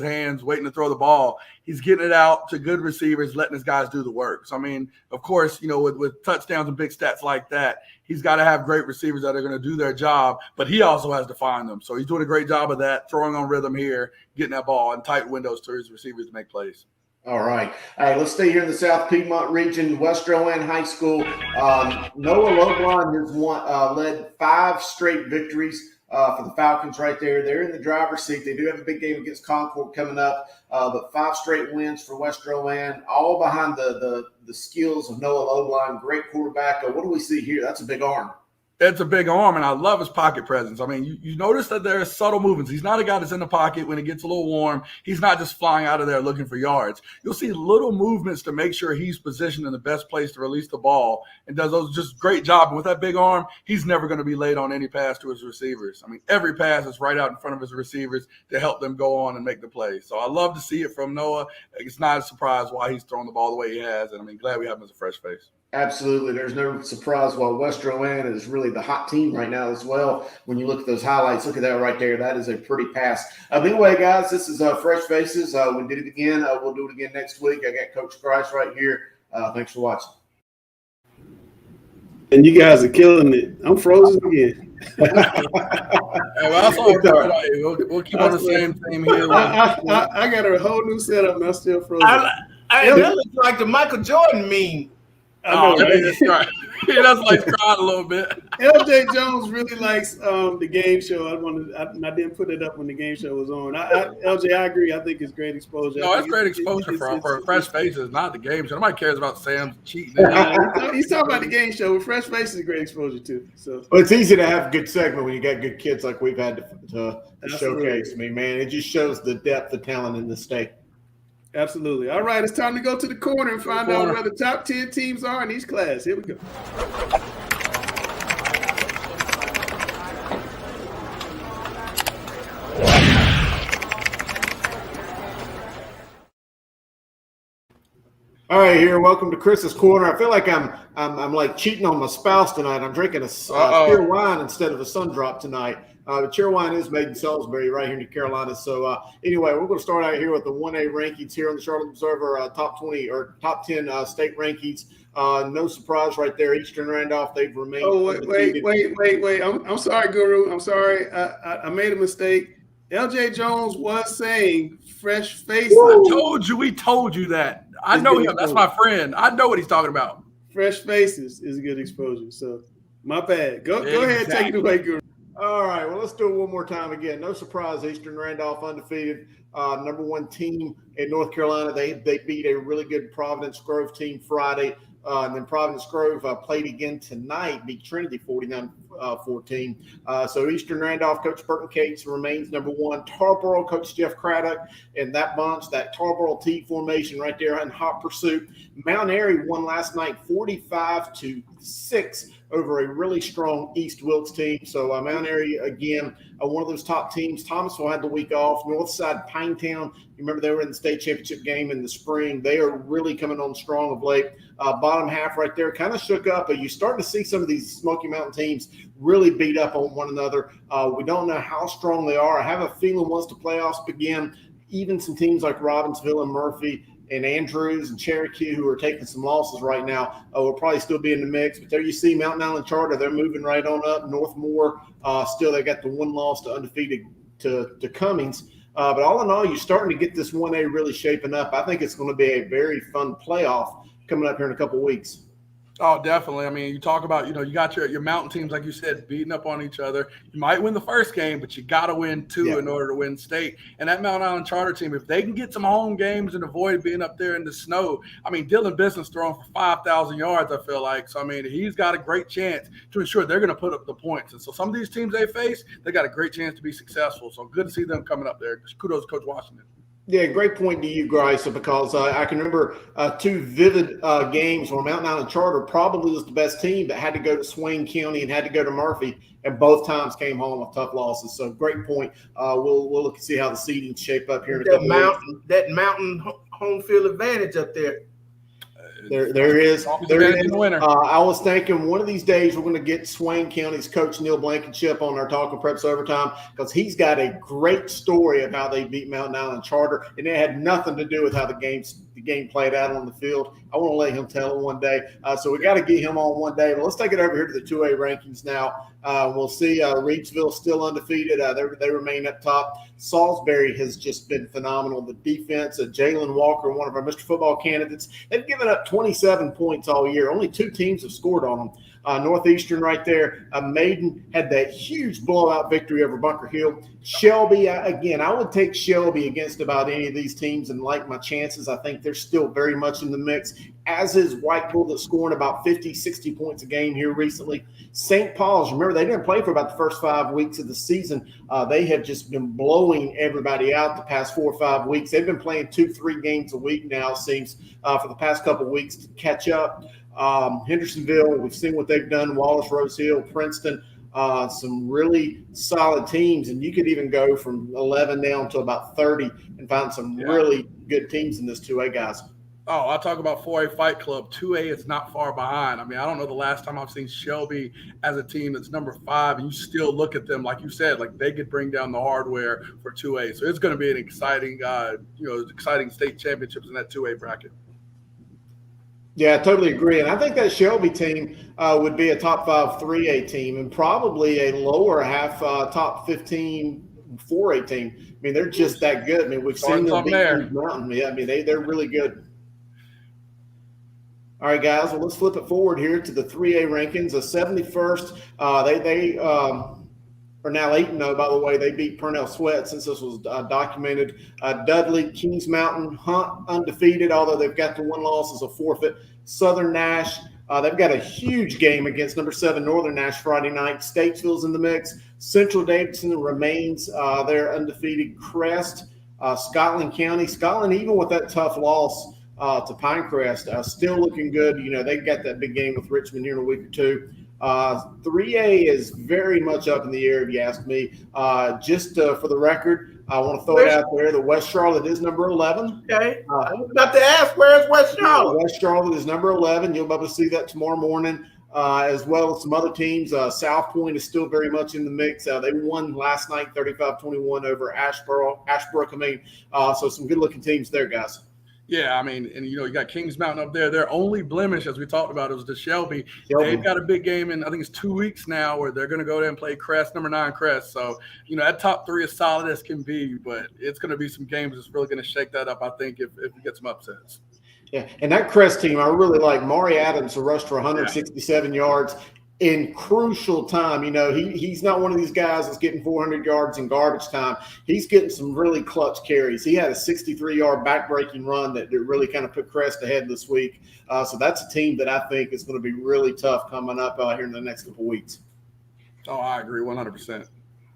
hands, waiting to throw the ball. He's getting it out to good receivers, letting his guys do the work. So, I mean, of course, with touchdowns and big stats like that, he's got to have great receivers that are going to do their job, but he also has to find them. So he's doing a great job of that, throwing on rhythm here, getting that ball in tight windows to his receivers to make plays. All right. Let's stay here in the South Piedmont region. West Rowan High School. Noah Lobron has led 5 straight victories for the Falcons right there. They're in the driver's seat. They do have a big game against Concord coming up, but 5 straight wins for West Rowan, all behind the skills of Noah Lobron. Great quarterback. What do we see here? That's a big arm. It's a big arm, and I love his pocket presence. I mean, you notice that there are subtle movements. He's not a guy that's in the pocket when it gets a little warm. He's not just flying out of there looking for yards. You'll see little movements to make sure he's positioned in the best place to release the ball and does those just great job. And with that big arm, he's never going to be late on any pass to his receivers. I mean, every pass is right out in front of his receivers to help them go on and make the play. So I love to see it from Noah. It's not a surprise why he's throwing the ball the way he has, and I mean, glad we have him as a fresh face. Absolutely. There's no surprise why West Rowan is really the hot team right now as well. When you look at those highlights, look at that right there. That is a pretty pass. Anyway, guys, this is Fresh Faces. We did it again. We'll do it again next week. I got Coach Grice right here. Thanks for watching. And you guys are killing it. I'm frozen again. We'll keep on the same theme here. I got a whole new setup and I'm still frozen. That looks like the Michael Jordan meme. I know, right? That's right. Yeah, that's like crying a little bit. LJ Jones really likes the game show. I didn't put it up when the game show was on. LJ, I agree. I think it's great exposure. No, it's great exposure for Fresh Faces, not the game show. Nobody cares about Sam cheating. He's talking about the game show. With Fresh Faces, is great exposure too. So, well, it's easy to have a good segment when you got good kids like we've had to showcase. I mean, man, it just shows the depth of talent in the state. Absolutely. All right, it's time to go to the corner and find out where the top 10 teams are in each class. Here we go. All right, here. Welcome to Chris's Corner. I feel like I'm like cheating on my spouse tonight. I'm drinking a pure wine instead of a sun drop tonight. The Cheerwine is made in Salisbury, right here in the Carolinas. So anyway, we're going to start out here with the 1A rankings here on the Charlotte Observer, top 20 or top 10 state rankings. No surprise right there. Eastern Randolph, they've remained. Oh, wait. I'm sorry, Guru. I'm sorry. I made a mistake. LJ Jones was saying fresh faces. I told you. We told you that. I know him. That's my friend. I know what he's talking about. Fresh faces is a good exposure. So my bad. Go ahead, take it away, Guru. All right, well, let's do it one more time again. No surprise, Eastern Randolph undefeated, number one team in North Carolina. They beat a really good Providence Grove team Friday, and then Providence Grove played again tonight, beat Trinity 49-14. So Eastern Randolph, Coach Burton Cates remains number one. Tarboro, Coach Jeff Craddock, and that bunch, that Tarboro T formation right there in hot pursuit. Mount Airy won last night 45-6 over a really strong East Wilkes team. So Mount Airy, again, one of those top teams. Thomasville had the week off. Northside Pinetown, you remember they were in the state championship game in the spring. They are really coming on strong of late. Bottom half right there kind of shook up, but you start to see some of these Smoky Mountain teams really beat up on one another. We don't know how strong they are. I have a feeling once the playoffs begin, even some teams like Robbinsville and Murphy and Andrews and Cherokee, who are taking some losses right now, will probably still be in the mix. But there you see Mountain Island Charter, they're moving right on up. Northmore, still they got the one loss to undefeated to Cummings. But all in all, you're starting to get this 1A really shaping up. I think it's going to be a very fun playoff coming up here in a couple of weeks. Oh, definitely. I mean, you talk about, you got your mountain teams, like you said, beating up on each other. You might win the first game, but you got to win two in order to win state. And that Mountain Island Charter team, if they can get some home games and avoid being up there in the snow, I mean, Dylan Bison's throwing for 5,000 yards, I feel like. So, I mean, he's got a great chance to ensure they're going to put up the points. And so some of these teams they face, they got a great chance to be successful. So good to see them coming up there. Kudos to Coach Washington. Yeah, great point to you, Grice, because I can remember two vivid games where Mountain Island Charter probably was the best team, but had to go to Swain County and had to go to Murphy, and both times came home with tough losses. So great point. We'll look and see how the seedings shape up here in a couple weeks. That mountain home field advantage up there. There is. I was thinking one of these days we're going to get Swain County's coach Neil Blankenship on our Talking Preps Overtime, because he's got a great story of how they beat Mountain Island Charter, and it had nothing to do with how the game played out on the field. I want to let him tell it one day. So we got to get him on one day. But let's take it over here to the 2A rankings now. We'll see Reedsville still undefeated. They remain up top. Salisbury has just been phenomenal. The defense, Jalen Walker, one of our Mr. Football candidates, they've given up 27 points all year. Only two teams have scored on them. Northeastern right there. Maiden had that huge blowout victory over Bunker Hill. Shelby, again, I would take Shelby against about any of these teams and like my chances. I think they're still very much in the mix, as is White Bull, that's scoring about 50, 60 points a game here recently. St. Paul's, remember, they didn't play for about the first 5 weeks of the season. They have just been blowing everybody out the past 4 or 5 weeks. They've been playing 2-3 games a week now, it seems, for the past couple of weeks to catch up. Hendersonville, we've seen what they've done. Wallace, Rose Hill, Princeton, some really solid teams. And you could even go from 11 down to about 30 and find some really good teams in this 2A, guys. Oh, I talk about 4A Fight Club. 2A is not far behind. I mean, I don't know the last time I've seen Shelby as a team that's number 5, and you still look at them, like you said, like they could bring down the hardware for 2A. So it's going to be an exciting, exciting state championships in that 2A bracket. Yeah, I totally agree. And I think that Shelby team would be a top 5 3A team and probably a lower half top 15 4A team. I mean, they're just that good. I mean, we've seen them beat Mountain. Yeah, I mean, they're really good. All right, guys, well, let's flip it forward here to the 3A rankings. The 71st, they are now 8-0, by the way. They beat Purnell Sweat since this was documented. Dudley, Kings Mountain, Hunt, undefeated, although they've got the one loss as a forfeit. Southern Nash, they've got a huge game against number 7 Northern Nash Friday night. Statesville's in the mix. Central Davidson remains their undefeated. Crest, Scotland County. Scotland, even with that tough loss to Pinecrest, still looking good. You know, they've got that big game with Richmond here in a week or two. 3A is very much up in the air, if you ask me. Just for the record, I want to throw it out there that West Charlotte is number 11. Okay. I was about to ask, where's West Charlotte? West Charlotte is number 11. You'll be able to see that tomorrow morning, as well as some other teams. South Point is still very much in the mix. They won last night 35-21 over Ashbrook. So some good-looking teams there, guys. Yeah, I mean, and you got Kings Mountain up there. Their only blemish, as we talked about, was the Shelby. They've got a big game in, I think it's 2 weeks now, where they're going to go there and play Crest, number 9 Crest. So, that top 3 is solid as can be, but it's going to be some games that's really going to shake that up, I think, if we get some upsets. Yeah, and that Crest team, I really like. Maury Adams, who rushed for 167 yards in crucial time. He's not one of these guys that's getting 400 yards in garbage time. He's getting some really clutch carries. He had a 63-yard backbreaking run that really kind of put Crest ahead this week. So that's a team that I think is going to be really tough coming up here in the next couple weeks. Oh, I agree 100%.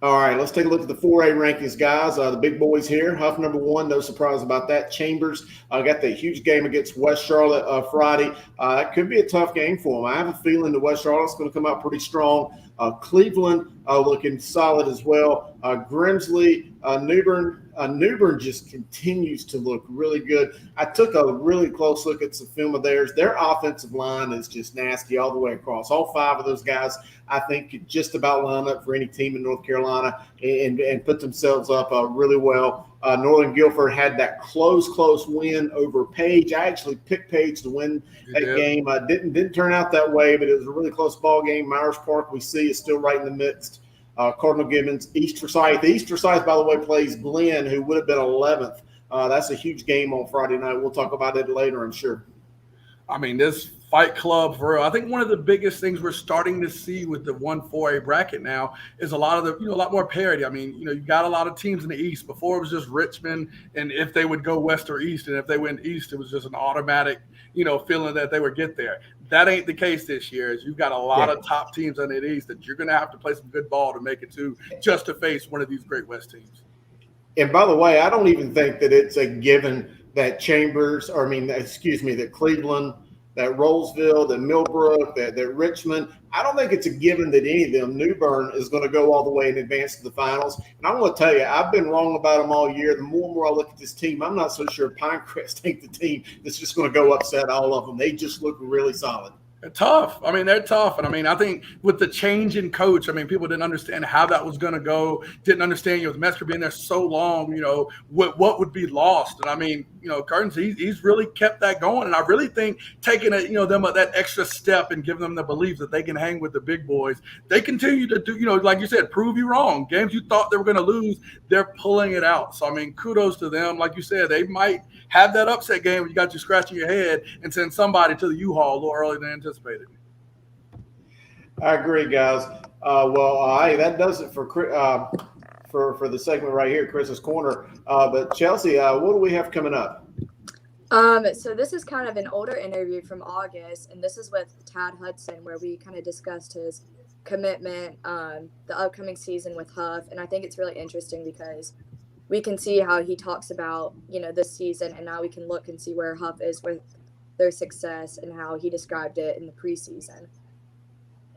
All right, let's take a look at the 4A rankings, guys. The big boys here. Huff number 1, no surprise about that. Chambers got that huge game against West Charlotte Friday. That could be a tough game for them. I have a feeling that West Charlotte's going to come out pretty strong. Cleveland looking solid as well. Grimsley, Newbern just continues to look really good. I took a really close look at some film of theirs. Their offensive line is just nasty all the way across. All 5 of those guys, I think, could just about line up for any team in North Carolina and put themselves up really well. Northern Guilford had that close win over Page. I actually picked Page to win that game. Didn't turn out that way, but it was a really close ball game. Myers Park, we see, is still right in the midst. Cardinal Gibbons, East Forsyth. East Forsyth, by the way, plays Glenn, who would have been 11th. That's a huge game on Friday night. We'll talk about it later, I'm sure. I mean, this Fight Club, for real. I think one of the biggest things we're starting to see with the 1-4A bracket now is a lot of a lot more parity. I mean, you got a lot of teams in the East. Before it was just Richmond, and if they would go West or East, and if they went East, it was just an automatic, feeling that they would get there. That ain't the case this year. As you've got a lot of top teams in the East that you're going to have to play some good ball to make it to, just to face one of these great West teams. And by the way, I don't even think that it's a given that that Cleveland, that Rollsville, that Millbrook, that Richmond. I don't think it's a given that any of them, Newbern, is going to go all the way and advance to the finals. And I'm going to tell you, I've been wrong about them all year. The more and more I look at this team, I'm not so sure Pinecrest ain't the team that's just going to go upset all of them. They just look really solid. They're tough. I mean, they're tough. And I mean, I think with the change in coach, I mean, people didn't understand how that was going to go. Didn't understand, with Metzger being there so long, what would be lost. And I mean, Curtins, he's really kept that going. And I really think taking them that extra step and giving them the belief that they can hang with the big boys, they continue to do, like you said, prove you wrong. Games you thought they were going to lose, they're pulling it out. So, I mean, kudos to them. Like you said, they might have that upset game where you got you scratching your head and send somebody to the U-Haul a little earlier than anticipated. I agree, guys. Hey, that does it for the segment right here, Chris's Corner. But Chelsea, what do we have coming up? So this is kind of an older interview from August, and this is with Tad Hudson, where we kind of discussed his commitment, the upcoming season with Huff. And I think it's really interesting because we can see how he talks about, this season, and now we can look and see where Huff is with their success and how he described it in the preseason.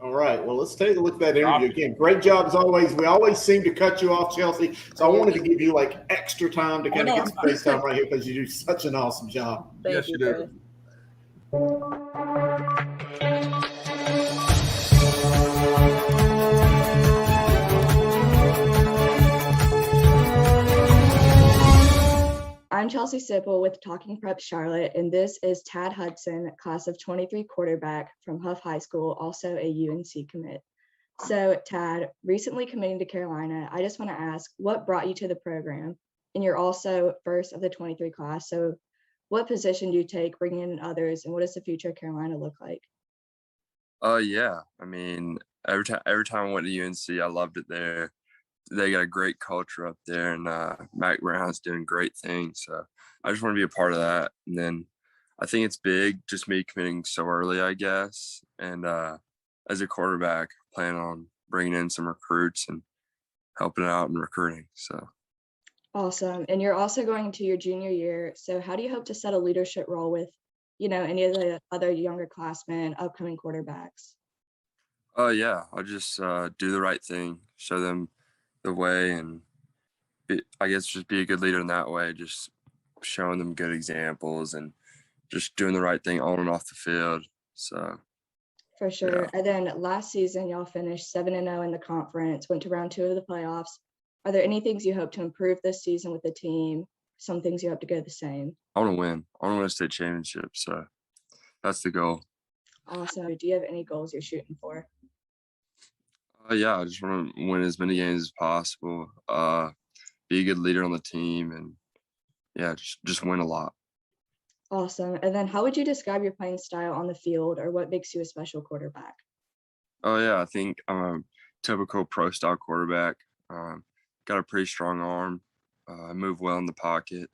All right. Well, let's take a look at that interview again. Great job as always. We always seem to cut you off, Chelsea. So I wanted to give you extra time to kind of get some face time right here because you do such an awesome job. Yes, you do. I'm Chelsea Sipple with Talking Prep Charlotte, and this is Tad Hudson, class of 23 quarterback from Huff High School, also a UNC commit. So, Tad, recently committing to Carolina, I just want to ask, what brought you to the program? And you're also first of the 23 class, so what position do you take, bringing in others, and what does the future of Carolina look like? Yeah. I mean, every time I went to UNC, I loved it there. They got a great culture up there, and Mac Brown's doing great things. So I just want to be a part of that. And then I think it's big, just me committing so early, I guess. And as a quarterback, plan on bringing in some recruits and helping out in recruiting. So awesome. And you're also going into your junior year. So how do you hope to set a leadership role with, any of the other younger classmen, upcoming quarterbacks? Yeah, I'll just do the right thing, show them the way, and just be a good leader in that way, just showing them good examples and just doing the right thing on and off the field. So. For sure. Yeah. And then last season, y'all finished 7-0 in the conference, went to round 2 of the playoffs. Are there any things you hope to improve this season with the team? Some things you hope to go the same? I want to win. I want to win a state championship. So that's the goal. Awesome. Do you have any goals you're shooting for? Yeah, I just want to win as many games as possible, be a good leader on the team, and yeah, just win a lot. Awesome. And then how would you describe your playing style on the field, or what makes you a special quarterback? Oh, yeah, I think I'm a typical pro-style quarterback. Got a pretty strong arm. I move well in the pocket.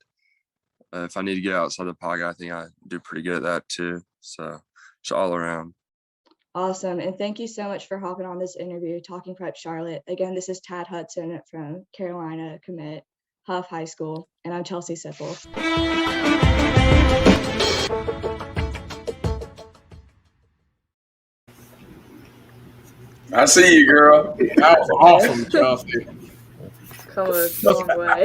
If I need to get outside the pocket, I think I do pretty good at that too. So just all around. Awesome. And thank you so much for hopping on this interview, Talking Prep Charlotte. Again, this is Tad Hudson from Carolina commit, Huff High School, and I'm Chelsea Sippel. I see you, girl. That was awesome, Chelsea. Come a long way.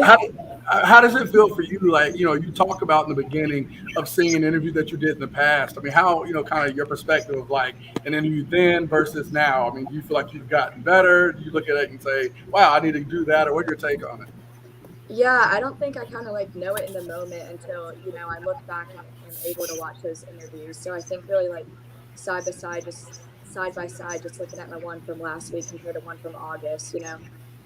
How does it feel for you? Like, you talk about in the beginning of seeing an interview that you did in the past. I mean, how, kind of your perspective of like an interview then versus now. I mean, do you feel like you've gotten better? Do you look at it and say, wow, I need to do that? Or what's your take on it? Yeah, I don't think I kind of like know it in the moment until, I look back and am able to watch those interviews. So I think really like side by side, just looking at my one from last week compared to one from August,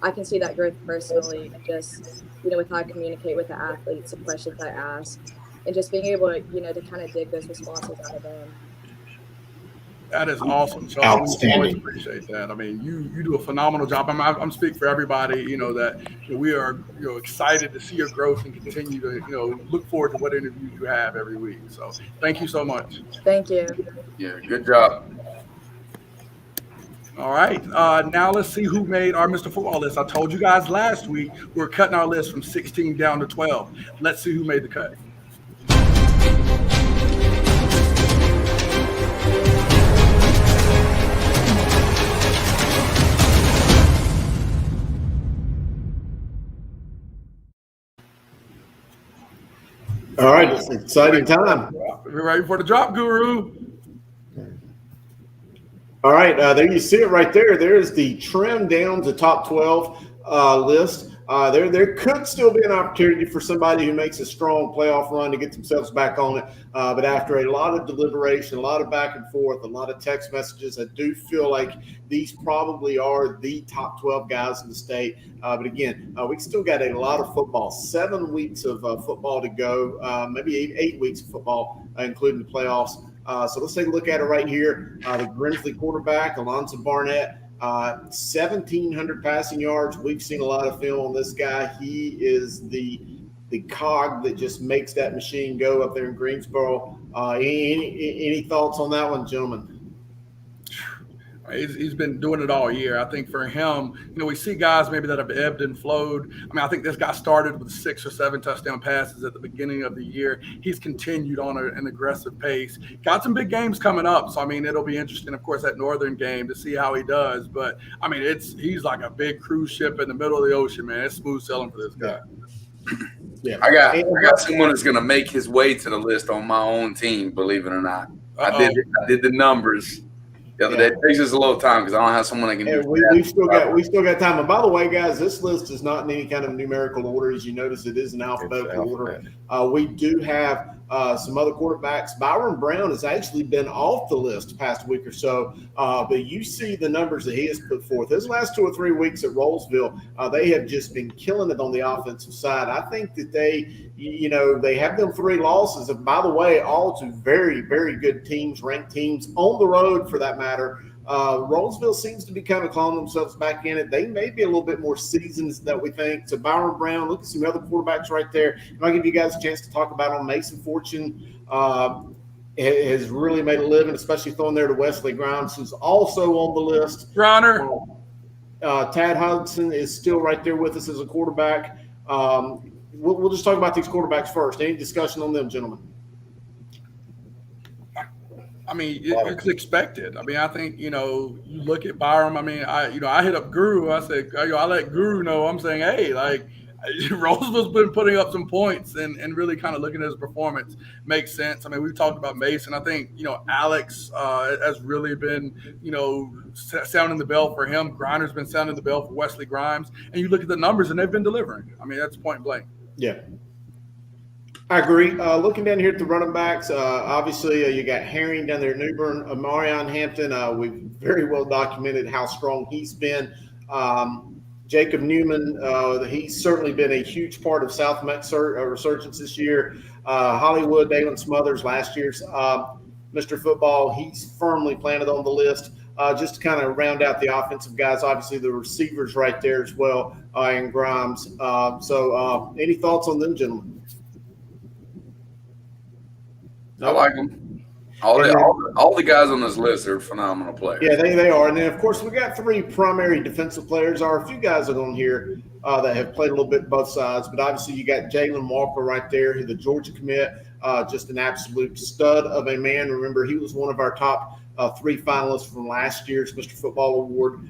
I can see that growth personally, just, with how I communicate with the athletes, the questions I ask, and just being able to, to kind of dig those responses out of them. That is awesome. So Outstanding. I always appreciate that. I mean, you do a phenomenal job. I'm speaking for everybody, that we are, excited to see your growth and continue to, look forward to what interviews you have every week. So thank you so much. Thank you. Yeah, good job. All right. Now let's see who made our Mr. Football list. I told you guys last week we're cutting our list from 16 down to 12. Let's see who made the cut. All right, it's an exciting time. We're ready for the drop, Guru. All right, there you see it right there. There's the trim down to top 12 list. There could still be an opportunity for somebody who makes a strong playoff run to get themselves back on it. But after a lot of deliberation, a lot of back and forth, a lot of text messages, I do feel like these probably are the top 12 guys in the state. But again, we still got a lot of football, 7 weeks of football to go, maybe eight weeks of football, including the playoffs. So let's take a look at it right here. The Grimsley quarterback, Alonzo Barnett, 1,700 passing yards. We've seen a lot of film on this guy. He is the cog that just makes that machine go up there in Greensboro. Any thoughts on that one, gentlemen? He's been doing it all year. I think for him, we see guys maybe that have ebbed and flowed. I mean, I think this guy started with 6 or 7 touchdown passes at the beginning of the year. He's continued on an aggressive pace. Got some big games coming up. So, I mean, it'll be interesting, of course, that Northern game to see how he does. But, I mean, he's like a big cruise ship in the middle of the ocean, man. It's smooth sailing for this guy. Yeah, I got someone that's going to make his way to the list on my own team, believe it or not. I did the numbers the other day. It takes us a little time because I don't have someone that can do it. We still got time. And by the way, guys, this list is not in any kind of numerical order. As you notice, it is in alphabetical order. We do have some other quarterbacks. Byron Brown has actually been off the list the past week or so, but you see the numbers that he has put forth. His last 2 or 3 weeks at Rollsville, they have just been killing it on the offensive side. I think that they have them 3 losses, and by the way, all to very, very good teams, ranked teams on the road for that matter. Rollsville seems to be kind of clawing themselves back in it. They may be a little bit more seasoned than we think. So Byron Brown, look at some other quarterbacks right there. And I'll give you guys a chance to talk about them. Mason Fortune has really made a living, especially throwing there to Wesley Grimes, who's also on the list. Griner. Tad Hudson is still right there with us as a quarterback. We'll just talk about these quarterbacks first. Any discussion on them, gentlemen? I mean, it's expected. I mean, I think, you look at Byram. I mean, I hit up Guru. I said, I let Guru know. I'm saying, hey, like, Roosevelt been putting up some points and really kind of looking at his performance makes sense. I mean, we've talked about Mason. I think, Alex has really been, sounding the bell for him. Griner's been sounding the bell for Wesley Grimes. And you look at the numbers, and they've been delivering. I mean, that's point blank. Yeah. I agree. Looking down here at the running backs, obviously you got Herring down there at Newbern, Marion Hampton. We've very well documented how strong he's been. Jacob Newman, he's certainly been a huge part of South Meck resurgence this year. Hollywood, Dalen Smothers, last year's Mr. Football, he's firmly planted on the list. Just to kind of round out the offensive guys, obviously the receivers right there as well, and Grimes. So any thoughts on them, gentlemen? I like them. All the guys on this list are phenomenal players. Yeah, they are. And then, of course, we got 3 primary defensive players. There are a few guys that are on here that have played a little bit both sides. But obviously, you got Jalen Walker right there, the Georgia commit, just an absolute stud of a man. Remember, he was one of our top 3 finalists from last year's Mr. Football Award.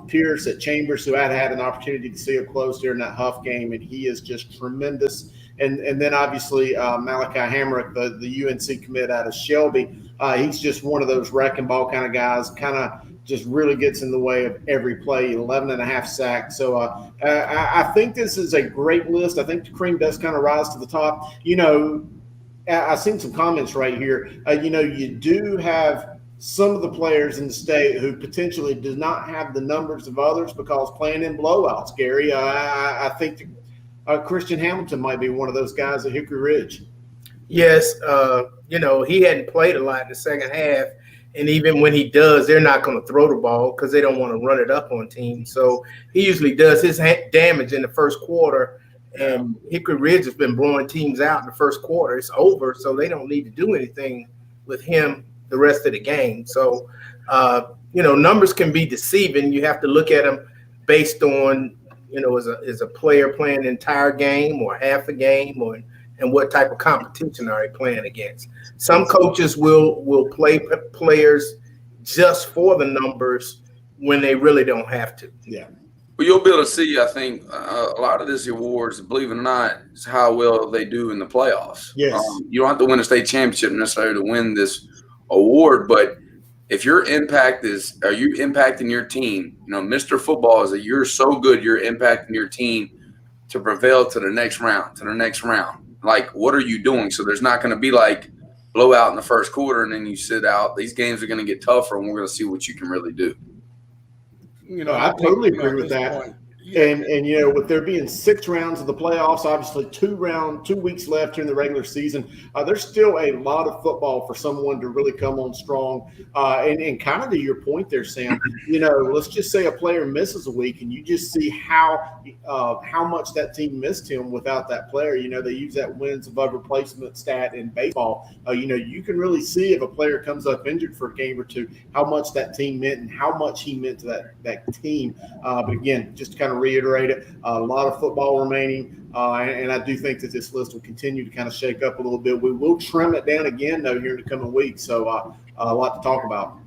Pierce at Chambers, who I had an opportunity to see up close during that Huff game, and he is just tremendous. And then obviously Malachi Hamrick, the UNC commit out of Shelby, he's just one of those wrecking ball kind of guys, kind of just really gets in the way of every play, 11.5 sacks. So I think this is a great list. I think the cream does kind of rise to the top. I've seen some comments right here. You do have some of the players in the state who potentially do not have the numbers of others because playing in blowouts, Gary. I think Christian Hamilton might be one of those guys at Hickory Ridge. Yes, he hadn't played a lot in the second half, and even when he does, they're not going to throw the ball because they don't want to run it up on teams. So he usually does his damage in the first quarter, and Hickory Ridge has been blowing teams out in the first quarter. It's over, so they don't need to do anything with him the rest of the game. So, numbers can be deceiving. You have to look at them based on is a player playing an entire game or half a game, and what type of competition are they playing against? Some coaches will play players just for the numbers when they really don't have to. Yeah. Well, you'll be able to see, I think, a lot of these awards, believe it or not, is how well they do in the playoffs. Yes. You don't have to win a state championship necessarily to win this award, but if your impact are you impacting your team? Mr. Football is that you're so good, you're impacting your team to prevail to the next round. Like, what are you doing? So there's not going to be like blowout in the first quarter and then you sit out. These games are going to get tougher, and we're going to see what you can really do. I totally agree with that. And with there being 6 rounds of the playoffs, obviously 2 weeks left here in the regular season, there's still a lot of football for someone to really come on strong. And kind of to your point there, Sam, let's just say a player misses a week and you just see how much that team missed him without that player. They use that wins above replacement stat in baseball. You can really see if a player comes up injured for a game or two, how much that team meant and how much he meant to that team. But again, just to kind of reiterate it, a lot of football remaining, and I do think that this list will continue to kind of shake up a little bit. We will trim it down again, though, here in the coming weeks, so a lot to talk about.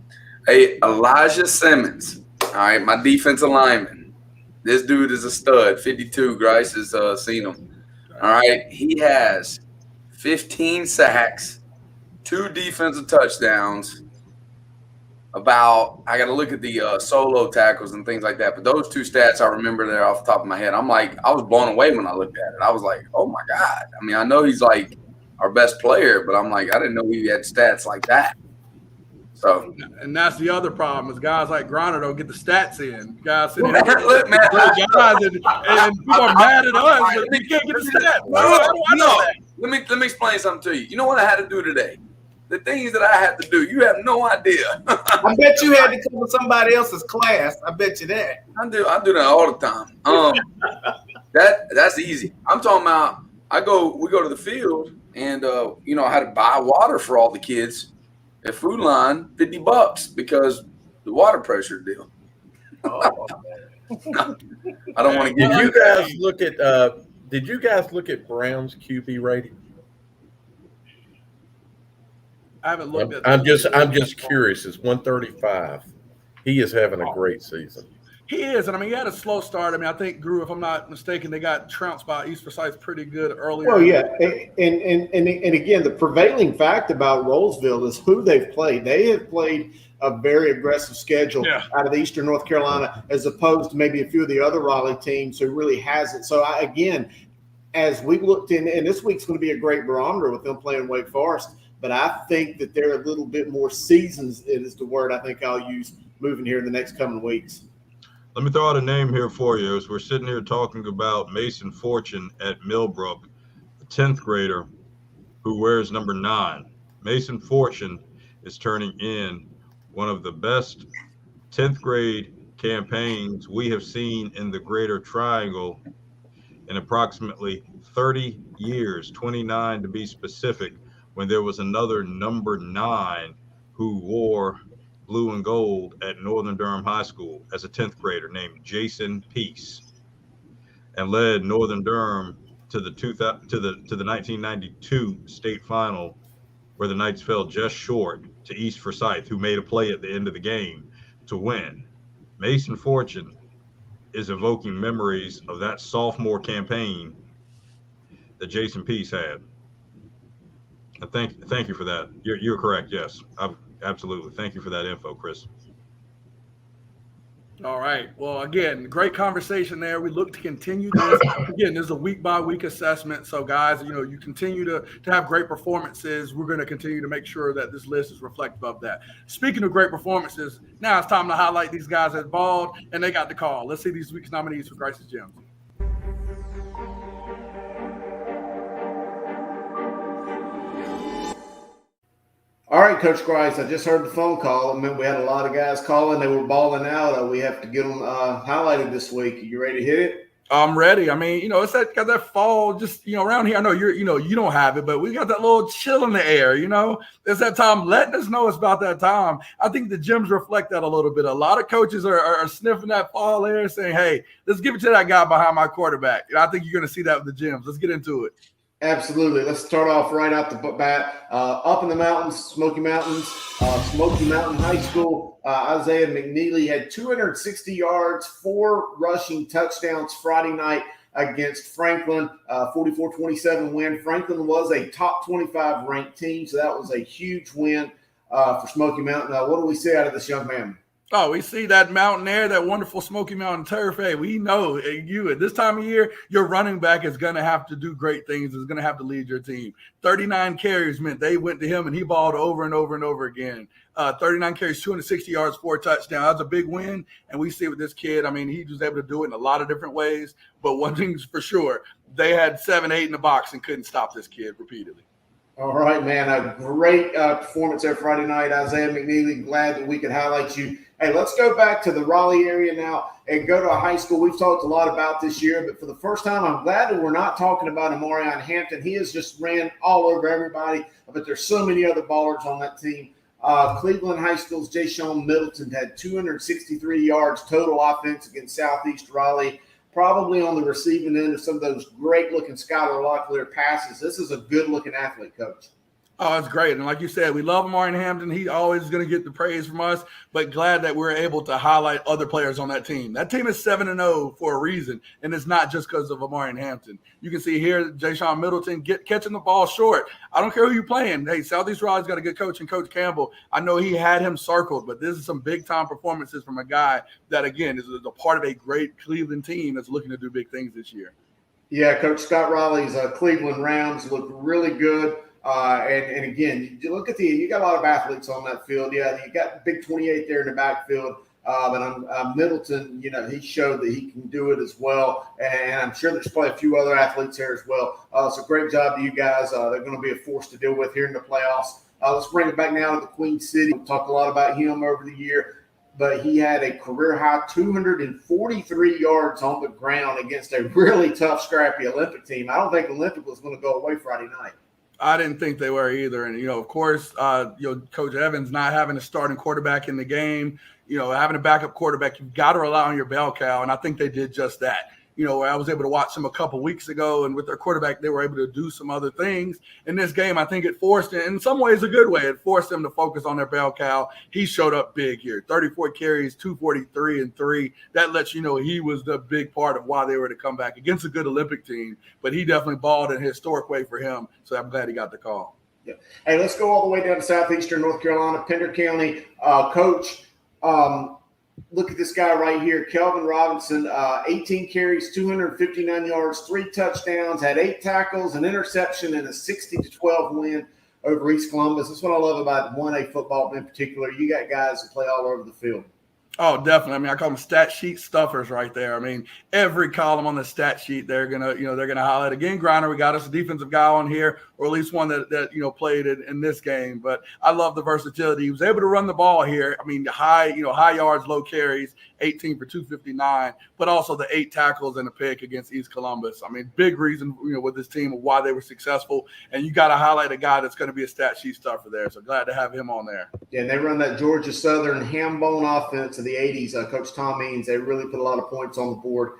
Hey, Elijah Simmons, all right, my defensive lineman. This dude is a stud, 52. Grice has seen him. All right, he has 15 sacks, 2 defensive touchdowns, I got to look at the solo tackles and things like that. But those 2 stats I remember there off the top of my head. I was blown away when I looked at it. I was like, oh, my God. I mean, I know he's like our best player, but I'm like, I didn't know he had stats like that. So, and that's the other problem is guys like Griner don't get the stats in. Guys sitting look, man, and people are mad at us, but we can't get the stats. Let me explain something to you. You know what I had to do today? The things that I had to do, you have no idea. I bet you had to cover somebody else's class. I bet you that. I do that all the time. That's easy. I'm talking about we go to the field and I had to buy water for all the kids at Food Line, $50 because the water pressure deal. Oh, I don't want to get you guys look at did you guys look at Brown's QB rating? I haven't looked at. I'm just curious. It's 135. He is having a great season. He is, and I mean, he had a slow start. I mean, I think Drew, if I'm not mistaken, they got trounced by East Forsyth pretty good earlier. Well, yeah, and again, the prevailing fact about Rollsville is who they've played. They have played a very aggressive schedule out of Eastern North Carolina, as opposed to maybe a few of the other Raleigh teams who really hasn't. So, again, as we looked in, and this week's going to be a great barometer with them playing Wake Forest, but I think that they're a little bit more seasoned, is the word I think I'll use, moving here in the next coming weeks. Let me throw out a name here for you as we're sitting here talking about Mason Fortune at Millbrook, a 10th grader who wears number 9. Mason Fortune is turning in one of the best 10th grade campaigns we have seen in the Greater Triangle in approximately 30 years, 29 to be specific, when there was another number 9 who wore blue and gold at Northern Durham High School as a 10th grader named Jason Peace, and led Northern Durham to the 1992 state final, where the Knights fell just short to East Forsyth, who made a play at the end of the game to win. Mason Fortune is evoking memories of that sophomore campaign that Jason Peace had. And thank you for that. You're correct. Yes, absolutely. Thank you for that info, Chris. All right. Well, again, great conversation there. We look to continue this. Again, there's a week-by-week assessment. So, guys, you continue to have great performances. We're going to continue to make sure that this list is reflective of that. Speaking of great performances, now it's time to highlight these guys that balled, and they got the call. Let's see these week's nominees for Crisis Gems. All right, Coach Grice, I just heard the phone call. I mean, we had a lot of guys calling. They were balling out. We have to get them highlighted this week. Are you ready to hit it? I'm ready. I mean, it's got that fall just, around here. I know you don't have it, but we got that little chill in the air, It's that time letting us know it's about that time. I think the gyms reflect that a little bit. A lot of coaches are sniffing that fall air saying, hey, let's give it to that guy behind my quarterback. And I think you're going to see that with the gyms. Let's get into it. Absolutely. Let's start off right out the bat. Up in the mountains, Smoky Mountains, Smoky Mountain High School. Isaiah McNeely had 260 yards, 4 rushing touchdowns Friday night against Franklin, 44-27 win. Franklin was a top 25 ranked team, so that was a huge win for Smoky Mountain. What do we see out of this young man? Oh, we see that mountain air, that wonderful Smoky Mountain turf. Hey, we know you at this time of year, your running back is going to have to do great things. Is going to have to lead your team. 39 carries meant they went to him, and he balled over and over and over again. 39 carries, 260 yards, 4 touchdowns. That's a big win, and we see with this kid, I mean, he was able to do it in a lot of different ways. But one thing's for sure, they had 7-8 in the box and couldn't stop this kid repeatedly. All right, man. A great performance there Friday night. Isaiah McNeely, glad that we could highlight you. Hey, let's go back to the Raleigh area now and go to a high school we've talked a lot about this year, but for the first time, I'm glad that we're not talking about Amarion Hampton. He has just ran all over everybody, but there's so many other ballers on that team. Cleveland High School's Jay Sean Middleton had 263 yards total offense against Southeast Raleigh, probably on the receiving end of some of those great-looking Skylar Locklear passes. This is a good-looking athlete, Coach. Oh, it's great. And like you said, we love Amarion Hampton. He always is going to get the praise from us, but glad that we're able to highlight other players on that team. That team is 7-0 for a reason, and it's not just because of Amarion Hampton. You can see here Jay Sean Middleton catching the ball short. I don't care who you're playing. Hey, Southeast Raleigh's got a good coach in Coach Campbell. I know he had him circled, but this is some big-time performances from a guy that, again, is a part of a great Cleveland team that's looking to do big things this year. Yeah, Coach Scott Riley's Cleveland Rounds looked really good. And again, you look at you got a lot of athletes on that field. Yeah, you got Big 28 there in the backfield. But Middleton, he showed that he can do it as well. And I'm sure there's probably a few other athletes there as well. So great job to you guys. They're going to be a force to deal with here in the playoffs. Let's bring it back now to the Queen City. We've talked a lot about him over the year, but he had a career-high 243 yards on the ground against a really tough, scrappy Olympic team. I don't think Olympic was going to go away Friday night. I didn't think they were either. And, of course, Coach Evans not having a starting quarterback in the game, having a backup quarterback, you've got to rely on your bell cow. And I think they did just that. I was able to watch them a couple weeks ago, and with their quarterback, they were able to do some other things. In this game, I think it forced, in some ways a good way, it forced them to focus on their bell cow. He showed up big here, 34 carries, 243 and 3. That lets you know he was the big part of why they were to come back against a good Olympic team, but he definitely balled in a historic way for him, so I'm glad he got the call. Yeah. Hey, let's go all the way down to southeastern North Carolina, Pender County. Coach, look at this guy right here, Kelvin Robinson, 18 carries, 259 yards, 3 touchdowns, had 8 tackles, an interception, and a 60-12 win over East Columbus. That's what I love about 1A football in particular. You got guys who play all over the field. Oh, definitely. I mean, I call them stat sheet stuffers right there. I mean, every column on the stat sheet, they're gonna highlight. Again, Griner, we got us a defensive guy on here, or at least one that played in this game. But I love the versatility. He was able to run the ball here. I mean, high yards, low carries, 18 for 259, but also the 8 tackles and a pick against East Columbus. I mean, big reason with this team of why they were successful. And you got to highlight a guy that's going to be a stat sheet stuffer there. So glad to have him on there. Yeah, and they run that Georgia Southern ham bone offense of the 80s. Coach Tom Means, they really put a lot of points on the board.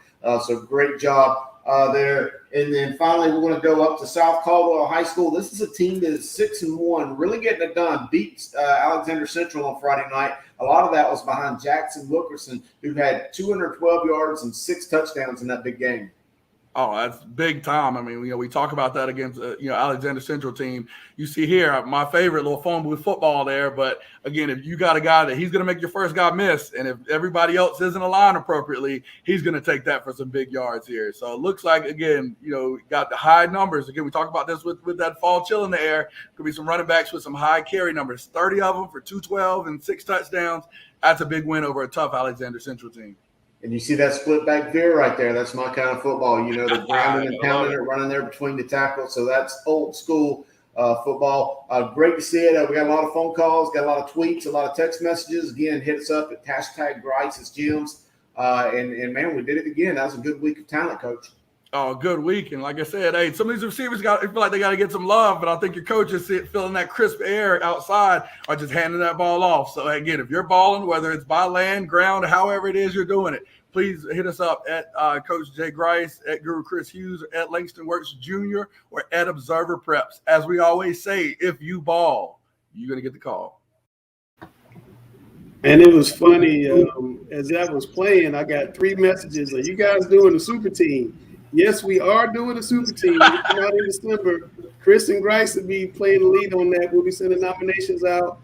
So great job there. And then finally, we're going to go up to South Caldwell High School. This is a team that is 6-1, really getting it done. Beats Alexander Central on Friday night. A lot of that was behind Jackson Wilkerson, who had 212 yards and 6 touchdowns in that big game. Oh, that's big time. I mean, we talk about that against Alexander Central team. You see here, my favorite little phone booth football there. But again, if you got a guy that he's going to make your first guy miss, and if everybody else isn't aligned appropriately, he's going to take that for some big yards here. So it looks like, again, got the high numbers. Again, we talk about this with that fall chill in the air. Could be some running backs with some high carry numbers, 30 of them for 212 and 6 touchdowns. That's a big win over a tough Alexander Central team. And you see that split back veer right there. That's my kind of football. The grounding and pounding it, running there between the tackles. So that's old school football. Great to see it. We got a lot of phone calls, got a lot of tweets, a lot of text messages. Again, hit us up at #Grice'sGyms. And man, we did it again. That was a good week of talent, Coach. Oh, good week. And like I said, hey, some of these receivers feel like they got to get some love, but I think your coaches feeling that crisp air outside are just handing that ball off. So, again, if you're balling, whether it's by land, ground, however it is you're doing it, please hit us up at Coach Jay Grice, at Guru Chris Hughes, at Langston Works Jr., or at Observer Preps. As we always say, if you ball, you're going to get the call. And it was funny, as I was playing, I got 3 messages. Are you guys doing the super team? Yes, we are doing the super team. We'll come out in December. Chris and Grice will be playing the lead on that. We'll be sending nominations out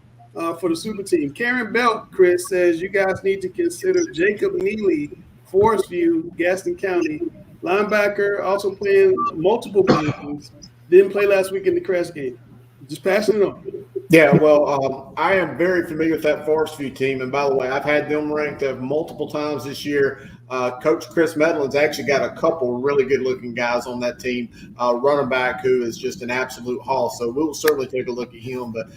for the super team. Karen Belt, Chris, says you guys need to consider Jacob Neely, Forest View, Gaston County, linebacker, also playing multiple positions. Didn't play last week in the Crest game. Just passing it on. Yeah, well, I am very familiar with that Forest View team. And by the way, I've had them ranked multiple times this year. Coach Chris Medlin's actually got a couple really good-looking guys on that team. Running back who is just an absolute haul. So we'll certainly take a look at him. But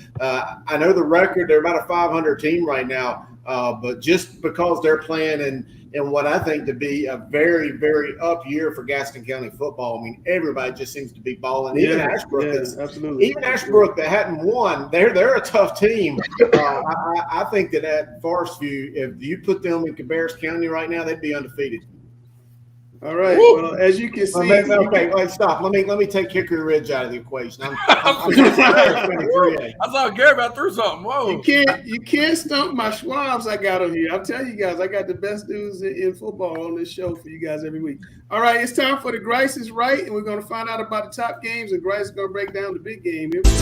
I know the record, they're about a 500 team right now. But just because they're playing in what I think to be a very, very up year for Gaston County football. I mean, everybody just seems to be balling. Even Ashbrook, absolutely. Even Ashbrook that hadn't won, they're a tough team. I think that at Forest View, if you put them in Cabarrus County right now, they'd be undefeated. All right. Well, as you can see, wait, stop. Let me take Hickory Ridge out of the equation. I saw Gary about through something. Whoa! You can't stump my Schwabs I got on here. I'll tell you guys, I got the best dudes in football on this show for you guys every week. All right, it's time for the Grice is Right, and we're going to find out about the top games, and Grice is going to break down the big game. Here we go.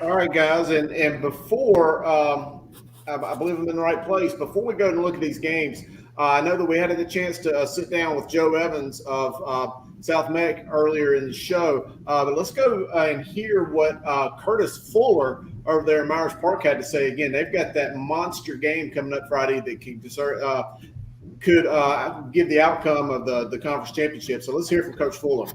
All right, guys, and before I believe I'm in the right place. Before we go and look at these games, I know that we had the chance to sit down with Joe Evans of South Meck earlier in the show, but let's go and hear what Curtis Fuller over there in Myers Park had to say. Again, they've got that monster game coming up Friday that could give the outcome of the conference championship. So let's hear from Coach Fuller.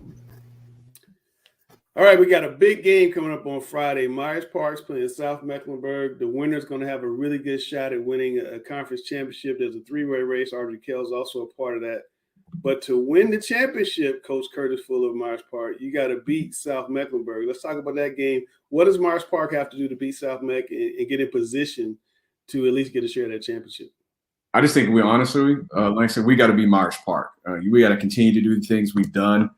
All right, we got a big game coming up on Friday. Myers Park's playing South Mecklenburg. The winner's going to have a really good shot at winning a conference championship. There's a three-way race. Archie Kell's also a part of that. But to win the championship, Coach Curtis Fuller of Myers Park, you got to beat South Mecklenburg. Let's talk about that game. What does Myers Park have to do to beat South Meck and get in position to at least get a share of that championship? I just think we honestly, like I said, we got to be Myers Park. We got to continue to do the things we've done,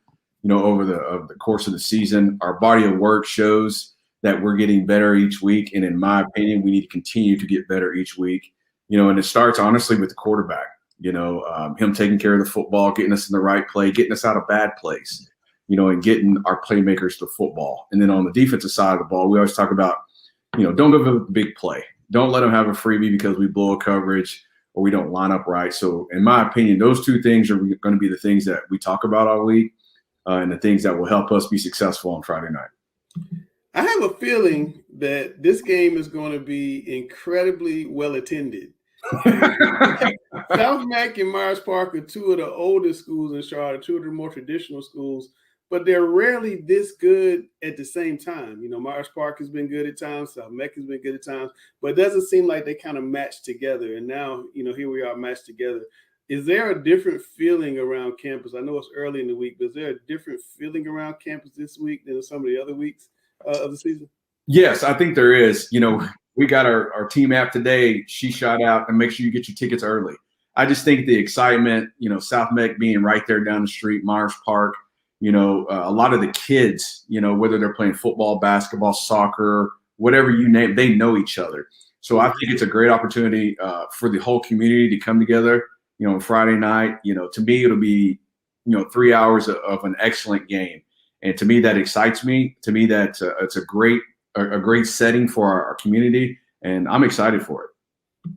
over the course of the season. Our body of work shows that we're getting better each week. And in my opinion, we need to continue to get better each week, and it starts honestly with the quarterback, him taking care of the football, getting us in the right play, getting us out of bad plays, and getting our playmakers the football. And then on the defensive side of the ball, we always talk about, don't go for the big play. Don't let them have a freebie because we blow a coverage or we don't line up right. So in my opinion, those two things are going to be the things that we talk about all week. And the things that will help us be successful on Friday night. I have a feeling that this game is going to be incredibly well attended. South Meck and Myers Park are two of the oldest schools in Charlotte, two of the more traditional schools, but they're rarely this good at the same time. Myers Park has been good at times, South Meck has been good at times, but it doesn't seem like they kind of match together. And now, here we are matched together. Is there a different feeling around campus? I know it's early in the week, but is there a different feeling around campus this week than some of the other weeks of the season? Yes, I think there is. We got our team app today. She shot out, and make sure you get your tickets early. I just think the excitement, South Meck being right there down the street, Myers Park, a lot of the kids, whether they're playing football, basketball, soccer, whatever you name, they know each other. So I think it's a great opportunity for the whole community to come together. Friday night, to me, it'll be, 3 hours of an excellent game. And to me, that excites me. To me, that it's a great setting for our community, and I'm excited for it.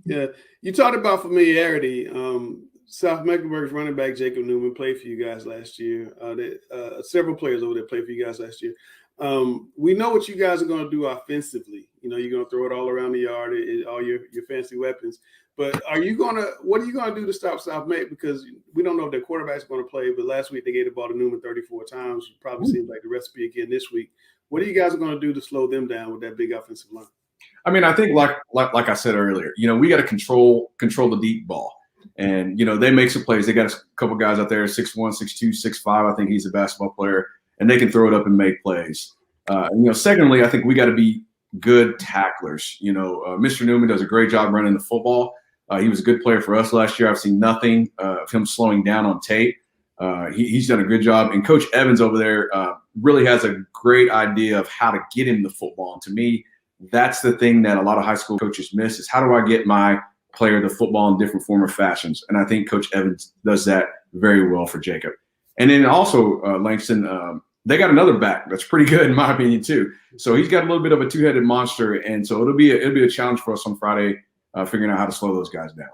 Yeah. You talked about familiarity. South Mecklenburg's running back, Jacob Newman, played for you guys last year. Several players over there played for you guys last year. We know what you guys are going to do offensively. You're going to throw it all around the yard, all your fancy weapons. But what are you going to do to stop South Meck? Because we don't know if their quarterback's going to play, but last week they gave the ball to Newman 34 times. It probably seems like the recipe again this week. What are you guys going to do to slow them down with that big offensive line? I mean, I think like I said earlier, we got to control the deep ball. And, they make some plays. They got a couple guys out there, 6'1", 6'2", 6'5". I think he's a basketball player, and they can throw it up and make plays. Secondly, I think we got to be good tacklers. Mr. Newman does a great job running the football. He was a good player for us last year. I've seen nothing of him slowing down on tape. He's done a good job. And Coach Evans over there really has a great idea of how to get him the football. And to me, that's the thing that a lot of high school coaches miss is how do I get my player the football in different form or fashions? And I think Coach Evans does that very well for Jacob. And then also Langston, they got another back that's pretty good in my opinion too. So he's got a little bit of a two-headed monster. And so it'll be a challenge for us on Friday. Figuring out how to slow those guys down.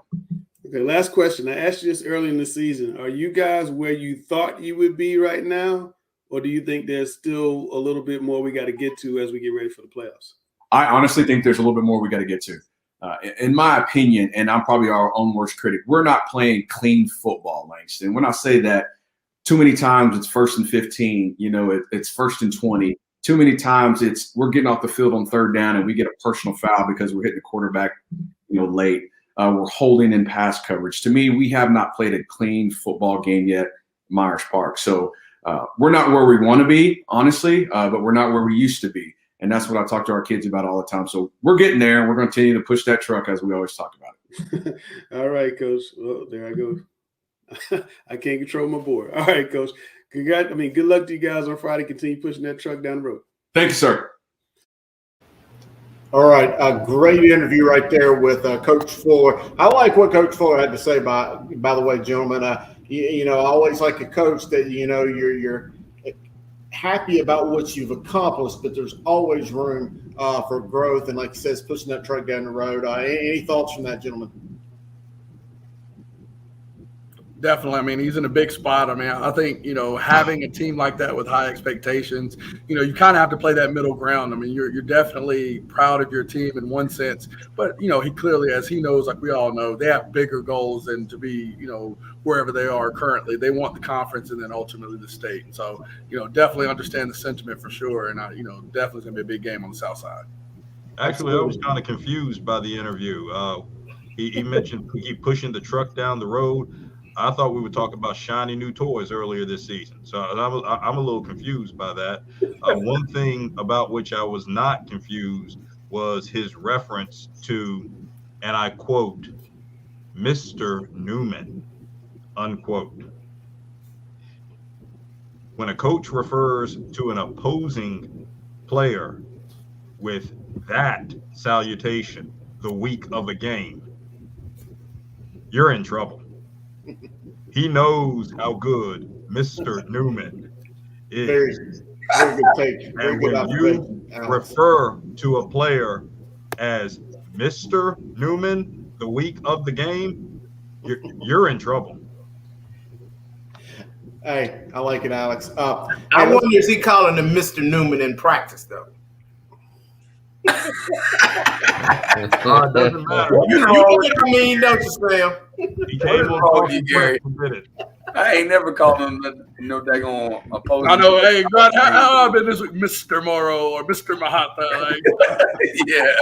Okay, last question. I asked you this early in the season. Are you guys where you thought you would be right now, or do you think there's still a little bit more we got to get to as we get ready for the playoffs? I honestly think there's a little bit more we got to get to. In my opinion, and I'm probably our own worst critic, we're not playing clean football, Langston. When I say that, too many times it's 1st and 15, it's 1st and 20. Too many times we're getting off the field on 3rd down and we get a personal foul because we're hitting the quarterback late. We're holding in pass coverage. To me, we have not played a clean football game yet, Myers Park. So we're not where we want to be, honestly, but we're not where we used to be. And that's what I talk to our kids about all the time. So we're getting there, and we're going to continue to push that truck as we always talk about it. All right, Coach. Well, there I go. I can't control my board. All right, Coach. Good luck to you guys on Friday. Continue pushing that truck down the road. Thank you, sir. All right, a great interview right there with Coach Fuller. I like what Coach Fuller had to say. By the way, gentlemen, I always like a coach that you're happy about what you've accomplished, but there's always room for growth. And like he says, pushing that truck down the road. Any thoughts from that, gentleman? Definitely. I mean, he's in a big spot. I mean, I think, having a team like that with high expectations, you kind of have to play that middle ground. I mean, you're definitely proud of your team in one sense, but, he clearly, as he knows, like we all know, they have bigger goals than to be, wherever they are currently. They want the conference and then ultimately the state. And so, definitely understand the sentiment for sure. And, definitely going to be a big game on the South side. Actually, I was kind of confused by the interview. He mentioned he keep pushing the truck down the road. I thought we would talk about shiny new toys earlier this season. So I'm a little confused by that. One thing about which I was not confused was his reference to, and I quote, Mr. Newman, unquote. When a coach refers to an opposing player with that salutation the week of a game, you're in trouble. He knows how good Mr. Newman is. Very good take. And when you refer to a player as Mr. Newman the week of the game, you're in trouble. Hey, I like it, Alex. I wonder is he calling him Mr. Newman in practice, though? Doesn't matter. You know what I mean, don't you, Sam? He came on Gary. I ain't never called him no daggone opposing. I know. Hey, God, how I've been this week, Mr. Morrow or Mr. Mahatma? Like, yeah.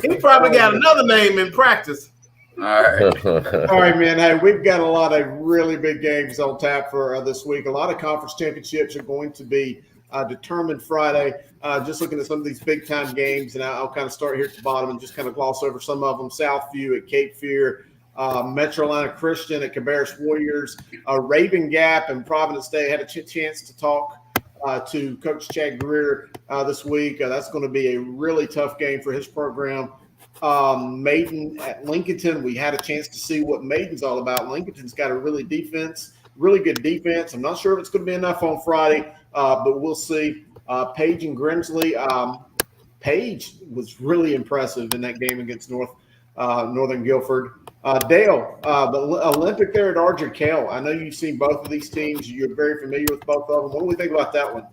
He probably got another name in practice. All right. All right, man. Hey, we've got a lot of really big games on tap for this week. A lot of conference championships are going to be determined Friday. Just looking at some of these big-time games, and I'll kind of start here at the bottom and just kind of gloss over some of them. Southview at Cape Fear, Metrolina Christian at Cabarrus Warriors, Raven Gap and Providence State. Had a chance to talk to Coach Chad Greer this week. That's going to be a really tough game for his program. Maiden at Lincolnton, we had a chance to see what Maiden's all about. Lincolnton's got a really good defense. I'm not sure if it's going to be enough on Friday, but we'll see. Page and Grimsley. Page was really impressive in that game against Northern Guilford. Dale, the Olympic there at Archie. I know you've seen both of these teams. You're very familiar with both of them. What do we think about that one?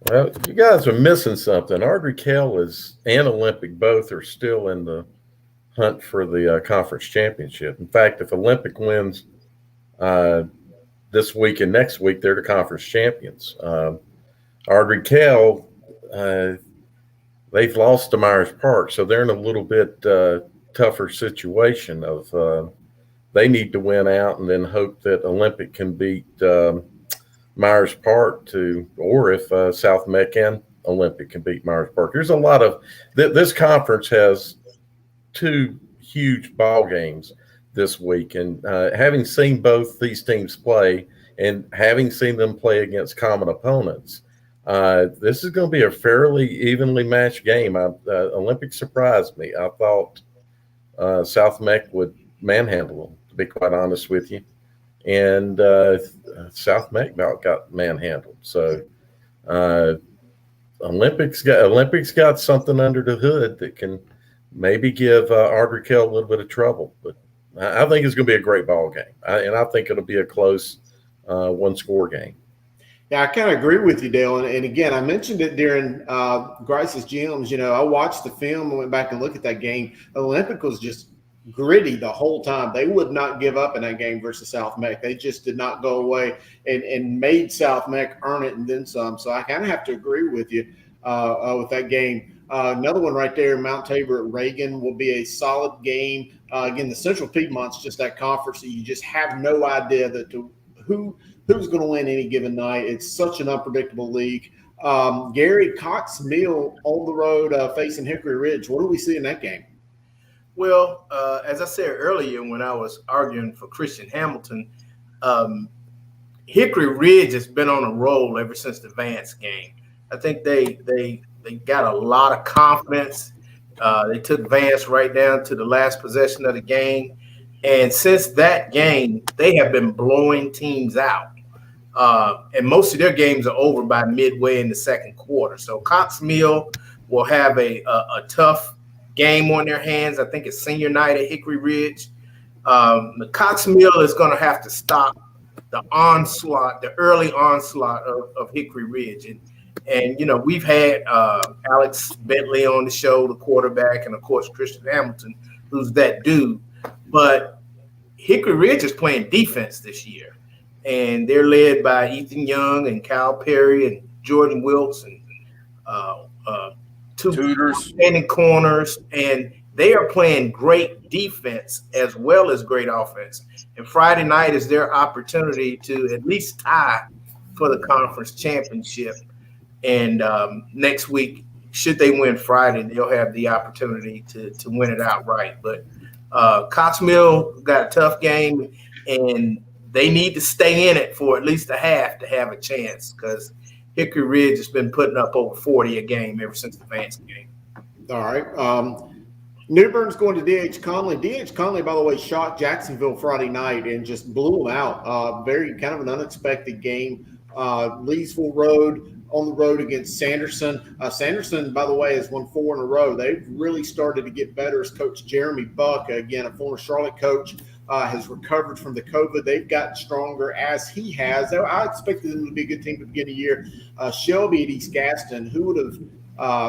Well, you guys are missing something. Archie and Olympic both are still in the hunt for the conference championship. In fact, if Olympic wins this week and next week, they're the conference champions. Archie, they've lost to Myers Park, so they're in a little bit tougher situation of they need to win out and then hope that Olympic can beat Myers Park or if South Meck and Olympic can beat Myers Park. There's a lot of this conference has two huge ball games this week, and having seen both these teams play and having seen them play against common opponents, this is going to be a fairly evenly matched game. Olympic surprised me. I thought South Meck would manhandle them, to be quite honest with you. And South Meck about got manhandled. So Olympics got something under the hood that can maybe give Archie a little bit of trouble. But I think it's going to be a great ball game, and I think it'll be a close one-score game. Yeah, I kind of agree with you, Dale. And again, I mentioned it during Grice's Gyms. I watched the film and went back and looked at that game. Olympic was just gritty the whole time. They would not give up in that game versus South Meck. They just did not go away and made South Meck earn it and then some. So I kind of have to agree with you with that game. Another one right there, Mount Tabor at Reagan, will be a solid game. Again, the Central Piedmont's just that conference that you just have no idea who's going to win any given night. It's such an unpredictable league. Gary, Cox Mill on the road facing Hickory Ridge. What do we see in that game? Well, as I said earlier when I was arguing for Christian Hamilton, Hickory Ridge has been on a roll ever since the Vance game. I think they got a lot of confidence. They took Vance right down to the last possession of the game. And since that game, they have been blowing teams out. And most of their games are over by midway in the second quarter. So Cox Mill will have a tough game on their hands. I think it's senior night at Hickory Ridge. The Cox Mill is going to have to stop the early onslaught of Hickory Ridge. And you know, we've had Alex Bentley on the show, the quarterback, and of course Christian Hamilton, who's that dude. But Hickory Ridge is playing defense this year, and they're led by Ethan Young and Kyle Perry and Jordan Wilkes and two standing corners, and they are playing great defense as well as great offense. And Friday night is their opportunity to at least tie for the conference championship. And next week, should they win Friday, they'll have the opportunity to win it outright. But Cox Mill got a tough game, and they need to stay in it for at least a half to have a chance, because Hickory Ridge has been putting up over 40 a game ever since the Vance game. All right. New Bern's going to D.H. Conley. D.H. Conley, by the way, shot Jacksonville Friday night and just blew them out. Very kind of an unexpected game. Leesville Road on the road against Sanderson. Sanderson, by the way, has won 4 in a row. They've really started to get better as Coach Jeremy Buck, again, a former Charlotte coach, has recovered from the COVID. They've gotten stronger as he has. I expected them to be a good team to begin the year. Shelby at East Gaston, who would have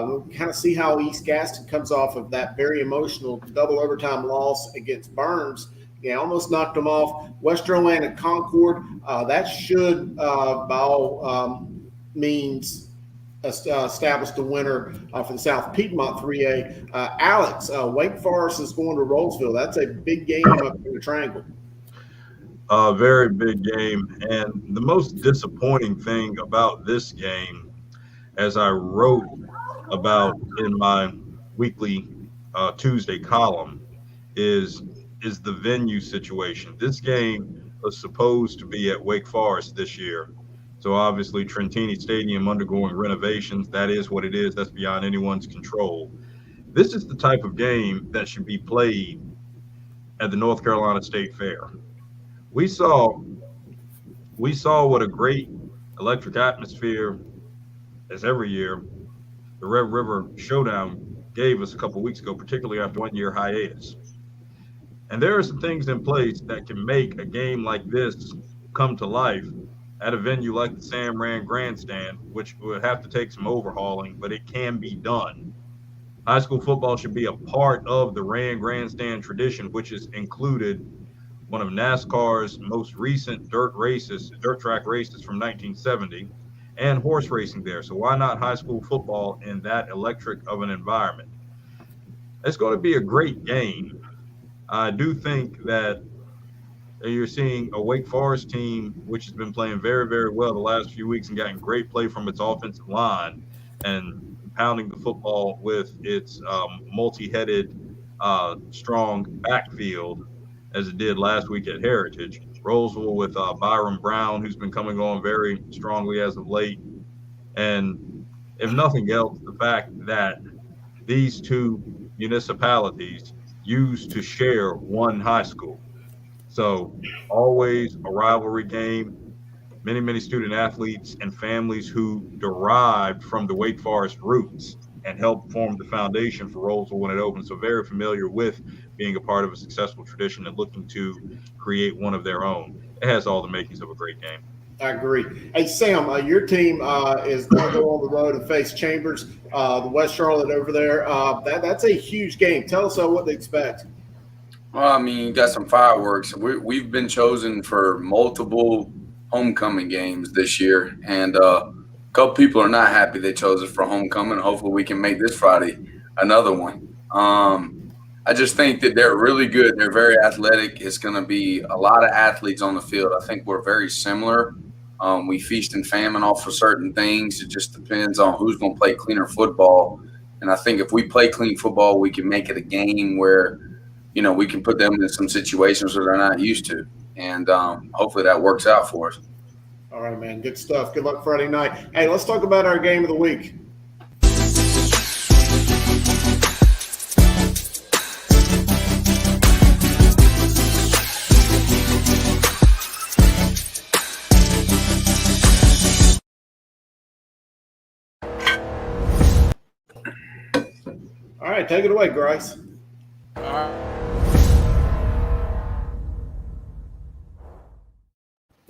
we'll kind of see how East Gaston comes off of that very emotional double overtime loss against Burns. Yeah, almost knocked them off. Western and Concord, that should, by all means, establish the winner for the South Piedmont 3A. Alex, Wake Forest is going to Rolesville. That's a big game up in the Triangle. A very big game. And the most disappointing thing about this game, as I wrote about in my weekly Tuesday column, is the venue situation. This game was supposed to be at Wake Forest this year. So obviously Trentini Stadium undergoing renovations, that is what it is. That's beyond anyone's control. This is the type of game that should be played at the North Carolina State Fair. We saw what a great electric atmosphere, as every year, the Red River Showdown gave us a couple weeks ago, particularly after 1 year hiatus. And there are some things in place that can make a game like this come to life at a venue like the Sam Rand Grandstand, which would have to take some overhauling, but it can be done. High school football should be a part of the Rand Grandstand tradition, which has included one of NASCAR's most recent dirt track races from 1970, and horse racing there. So why not high school football in that electric of an environment? It's going to be a great game. I do think that you're seeing a Wake Forest team which has been playing very, very well the last few weeks and gotten great play from its offensive line and pounding the football with its multi-headed, strong backfield as it did last week at Heritage. Rolesville with Byron Brown, who's been coming on very strongly as of late. And if nothing else, the fact that these two municipalities used to share one high school. So always a rivalry game. Many, many student athletes and families who derived from the Wake Forest roots and helped form the foundation for Rolesville when it opened. So very familiar with being a part of a successful tradition and looking to create one of their own. It has all the makings of a great game. I agree. Hey, Sam, your team is going to go on the road and face Chambers, the West Charlotte over there. That's a huge game. Tell us what to expect. Well, I mean, you got some fireworks. We've been chosen for multiple homecoming games this year, and a couple people are not happy they chose us for homecoming. Hopefully we can make this Friday another one. I just think that they're really good. They're very athletic. It's going to be a lot of athletes on the field. I think we're very similar. We feast and famine off of certain things. It just depends on who's going to play cleaner football. And I think if we play clean football, we can make it a game where, you know, we can put them in some situations where they're not used to. And hopefully that works out for us. All right, man. Good stuff. Good luck Friday night. Hey, let's talk about our game of the week. All right, take it away, Grice.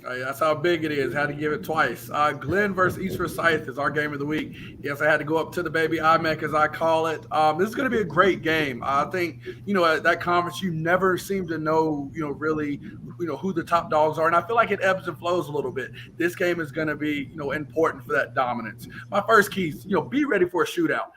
That's how big it is. Had to give it twice. Glenn versus East Forsyth is our game of the week. Yes, I had to go up to the baby Meck, as I call it. This is going to be a great game. I think, at that conference, you never seem to know, really, who the top dogs are. And I feel like it ebbs and flows a little bit. This game is going to be, important for that dominance. My first keys, be ready for a shootout.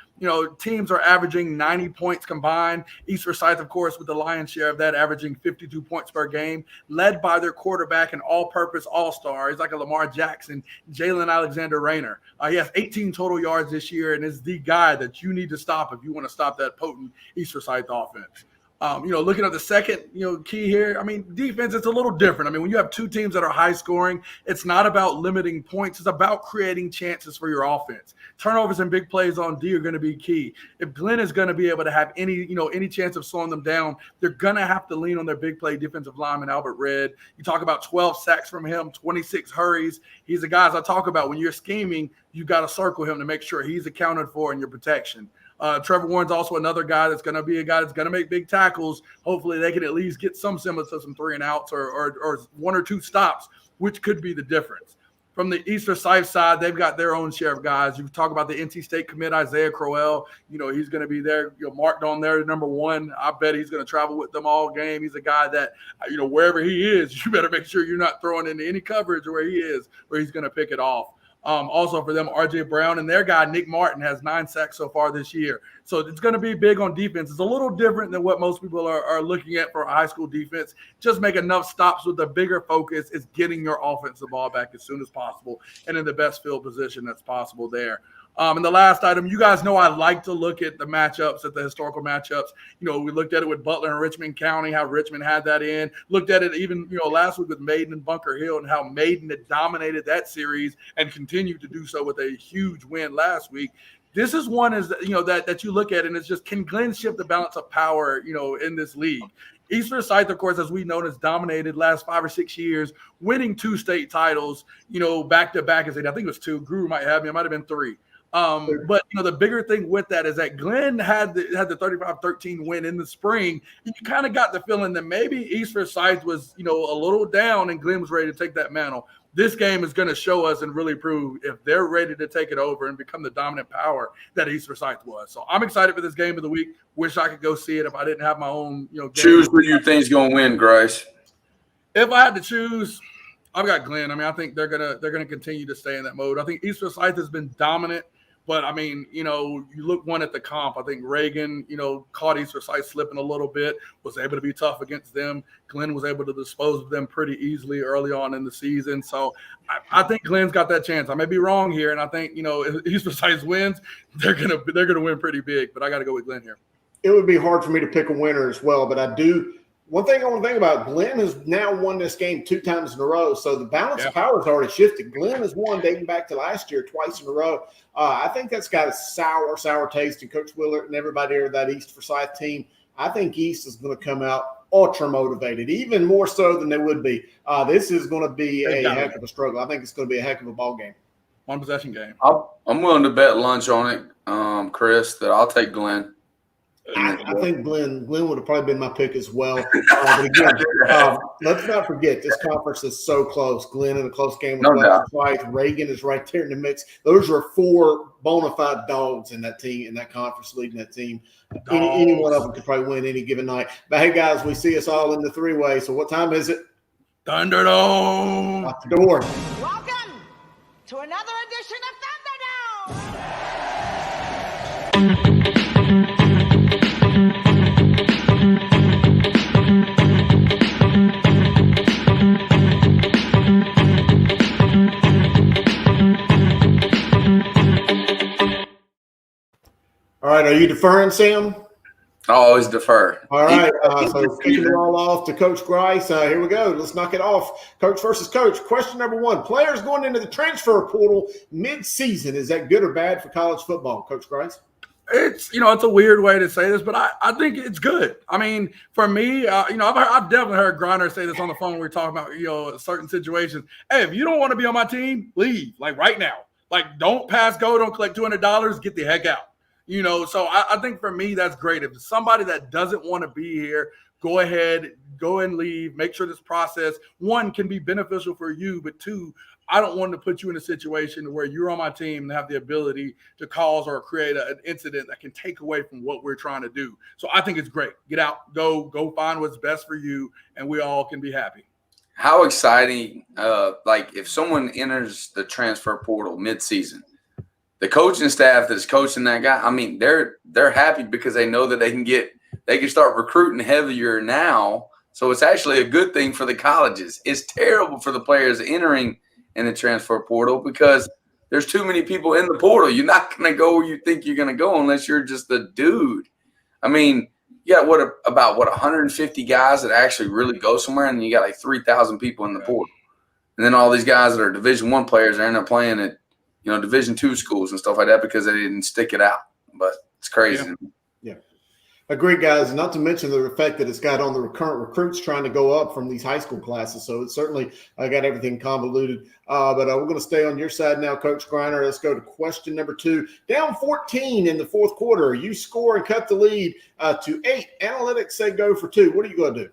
Teams are averaging 90 points combined. East Forsyth, of course, with the lion's share of that, averaging 52 points per game, led by their quarterback and all-purpose all-star. He's like a Lamar Jackson, Jalen Alexander Rayner. He has 18 total yards this year and is the guy that you need to stop if you want to stop that potent East Forsyth offense. Looking at the second, key here, defense, it's a little different. When you have two teams that are high scoring, it's not about limiting points. It's about creating chances for your offense. Turnovers and big plays on D are going to be key. If Glenn is going to be able to have any chance of slowing them down, they're going to have to lean on their big play defensive lineman, Albert Red. You talk about 12 sacks from him, 26 hurries. He's the guys I talk about. When you're scheming, you got to circle him to make sure he's accounted for in your protection. Trevor Warren's also another guy that's going to be a guy that's going to make big tackles. Hopefully they can at least get some semblance of some 3-and-outs or one or two stops, which could be the difference. From the East Forsyth side, they've got their own share of guys. You talk about the NC State commit, Isaiah Crowell. He's going to be there, marked on there, number 1. I bet he's going to travel with them all game. He's a guy that, wherever he is, you better make sure you're not throwing into any coverage where he is, where he's going to pick it off. Also for them, RJ Brown and their guy, Nick Martin, has 9 sacks so far this year. So it's going to be big on defense. It's a little different than what most people are looking at for a high school defense. Just make enough stops with the bigger focus is getting your offensive ball back as soon as possible and in the best field position that's possible there. And the last item, you guys know I like to look at the matchups, at the historical matchups. We looked at it with Butler and Richmond County, how Richmond had that in. Looked at it even, last week with Maiden and Bunker Hill and how Maiden had dominated that series and continued to do so with a huge win last week. This is one that you look at and it's just, can Glenn shift the balance of power, in this league? East Forsyth, of course, as we know, has dominated last 5 or 6 years, winning 2 state titles, back to back. I think it was 2. Guru might have me. It might have been 3. But the bigger thing with that is that Glenn had the 35-13 win in the spring, and you kind of got the feeling that maybe East Forsyth was a little down and Glenn was ready to take that mantle. This game is going to show us and really prove if they're ready to take it over and become the dominant power that East Forsyth was. So I'm excited for this game of the week. Wish I could go see it if I didn't have my own game. Choose who you think's going to win, Grace. If I had to choose, I've got Glenn. I think they're gonna continue to stay in that mode. I think East Forsyth has been dominant. But, you look one at the comp. I think Reagan, caught East Forsyth slipping a little bit, was able to be tough against them. Glenn was able to dispose of them pretty easily early on in the season. So I think Glenn's got that chance. I may be wrong here, and I think, if East Forsyth wins, they're gonna win pretty big. But I got to go with Glenn here. It would be hard for me to pick a winner as well, but I do. One thing I want to think about, Glenn has now won this game 2 times in a row, so the balance of power has already shifted. Glenn has won dating back to last year twice in a row. I think that's got a sour taste in Coach Willard and everybody there, that East Forsyth team. I think East is going to come out ultra motivated, even more so than they would be. This is going to be a heck of a struggle. I think it's going to be a heck of a ball game. One possession game. I'm willing to bet lunch on it, Chris, that I'll take Glenn. I think Glenn would have probably been my pick as well. But again, let's not forget this conference is so close. Glenn in a close game with Butler-Charlotte. Reagan is right there in the mix. Those are 4 bona fide dogs in that team, in that conference, leading that team. Any one of them could probably win any given night. But hey, guys, we see us all in the 3-way. So what time is it? Thunderdome. Out the door. Welcome to another edition of Thunderdome. All right, are you deferring, Sam? I always defer. All right, so kicking it all off to Coach Grice. Here we go. Let's knock it off. Coach versus coach. Question number 1. Players going into the transfer portal mid-season. Is that good or bad for college football, Coach Grice? It's it's a weird way to say this, but I think it's good. For me, I've definitely heard Griner say this on the phone when we're talking about certain situations. Hey, if you don't want to be on my team, leave right now. Don't pass go, don't collect $200, get the heck out. So I think for me that's great. If somebody that doesn't want to be here go ahead, go and leave, make sure this process, one, can be beneficial for you, but two, I don't want to put you in a situation where you're on my team and have the ability to cause or create an incident that can take away from what we're trying to do. So I think it's great. Get out, go find what's best for you, and we all can be happy. How exciting, like if someone enters the transfer portal midseason, the coaching staff that's coaching that guy, I mean, they're happy because they know that they can start recruiting heavier now. So it's actually a good thing for the colleges. It's terrible for the players entering in the transfer portal because there's too many people in the portal. You're not going to go where you think you're going to go unless you're just the dude. I mean, you got about 150 guys that actually really go somewhere, and you got like 3,000 people in the portal. And then all these guys that are Division I players, they end up playing at Division II schools and stuff like that because they didn't stick it out. But it's crazy. Yeah. Agreed, guys. Not to mention the effect that it's got on the current recruits trying to go up from these high school classes. So it's certainly got everything convoluted. But we're going to stay on your side now, Coach Griner. Let's go to question number 2. Down 14 in the fourth quarter. You score and cut the lead to 8. Analytics say go for 2. What are you going to do?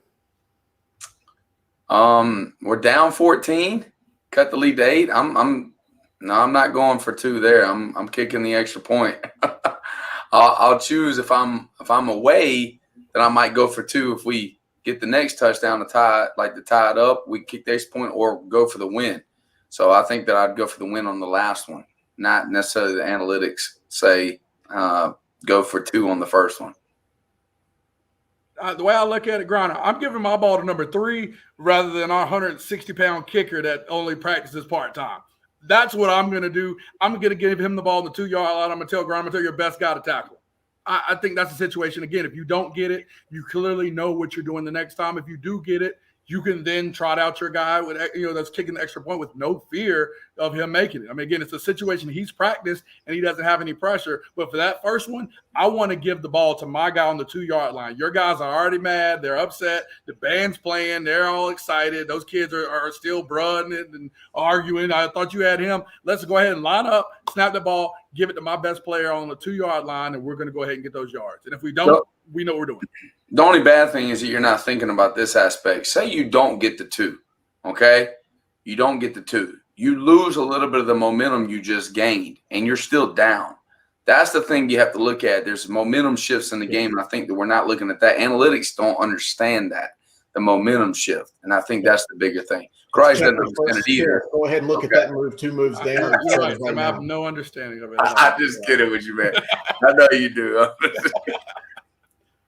We're down 14. Cut the lead to 8. I'm not going for 2 there. I'm kicking the extra point. I'll choose if I'm away, then I might go for 2. If we get the next touchdown to tie it up, we kick the extra point or go for the win. So I think that I'd go for the win on the last one, not necessarily the analytics say go for 2 on the first one. The way I look at it, Griner, I'm giving my ball to number 3 rather than our 160-pound kicker that only practices part-time. That's what I'm going to do. I'm going to give him the ball in the 2-yard line. I'm going to tell Griner, your best guy to tackle. I think that's the situation. Again, if you don't get it, you clearly know what you're doing the next time. If you do get it, you can then trot out your guy with that's kicking the extra point with no fear of him making it. I mean, again, it's a situation he's practiced and he doesn't have any pressure. But for that first one, I want to give the ball to my guy on the 2-yard line. Your guys are already mad. They're upset. The band's playing. They're all excited. Those kids are still brudding and arguing. I thought you had him. Let's go ahead and line up, snap the ball, give it to my best player on the 2-yard line, and we're going to go ahead and get those yards. And if we don't, we know what we're doing. The only bad thing is that you're not thinking about this aspect. Say you don't get the 2, okay? You don't get the 2. You lose a little bit of the momentum you just gained, and you're still down. That's the thing you have to look at. There's momentum shifts in the game, and I think that we're not looking at that. Analytics don't understand that, the momentum shift, and I think that's the bigger thing. Christ doesn't understand it either. Go ahead and look at that move, 2 moves down. I have no understanding of it. I'm just kidding with you, man. I know you do.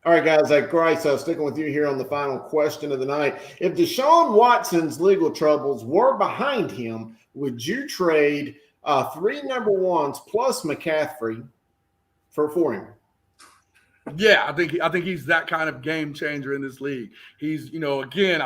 All right, guys, Grice, sticking with you here on the final question of the night. If Deshaun Watson's legal troubles were behind him, would you trade 3 number 1s plus McCaffrey for him? Yeah, I think he's that kind of game changer in this league. He's, again,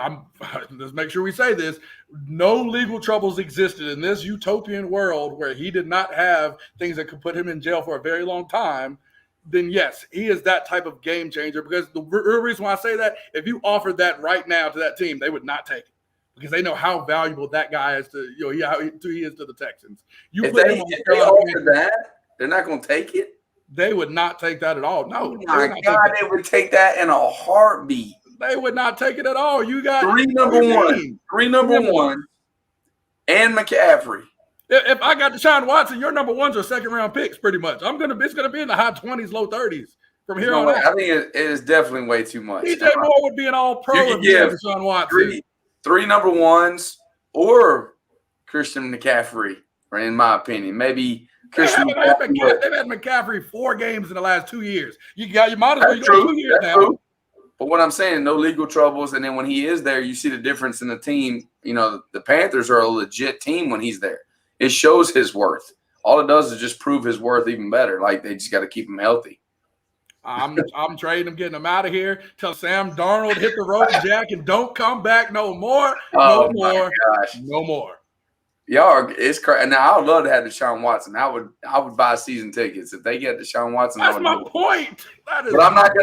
let's make sure we say this. No legal troubles existed in this utopian world where he did not have things that could put him in jail for a very long time. Then yes, he is that type of game changer because the real reason why I say that, if you offered that right now to that team, they would not take it because they know how valuable that guy is to, how he is to the Texans. If they offer that, they're not going to take it? They would not take that at all. No. Oh my God, they would take that in a heartbeat. They would not take it at all. You got 3 number 1 and McCaffrey. If I got Deshaun Watson, your number 1s are second-round picks, pretty much. It's gonna be in the high 20s, low 30s from here on out. I think it is definitely way too much. DJ Moore would be an all-pro if you had Deshaun Watson. 3 number 1s or Christian McCaffrey, in my opinion. Maybe Christian McCaffrey. They've had McCaffrey 4 games in the last 2 years. You might as well go 2 years now. True. But what I'm saying, no legal troubles, and then when he is there, you see the difference in the team. The Panthers are a legit team when he's there. It shows his worth. All it does is just prove his worth even better. Like, they just got to keep him healthy. I'm trading him, getting him out of here. Tell Sam Darnold hit the road, Jack, and don't come back no more. No more. Y'all, it's crazy. Now, I would love to have Deshaun Watson. I would buy season tickets if they get Deshaun Watson. That's my point. But I'm not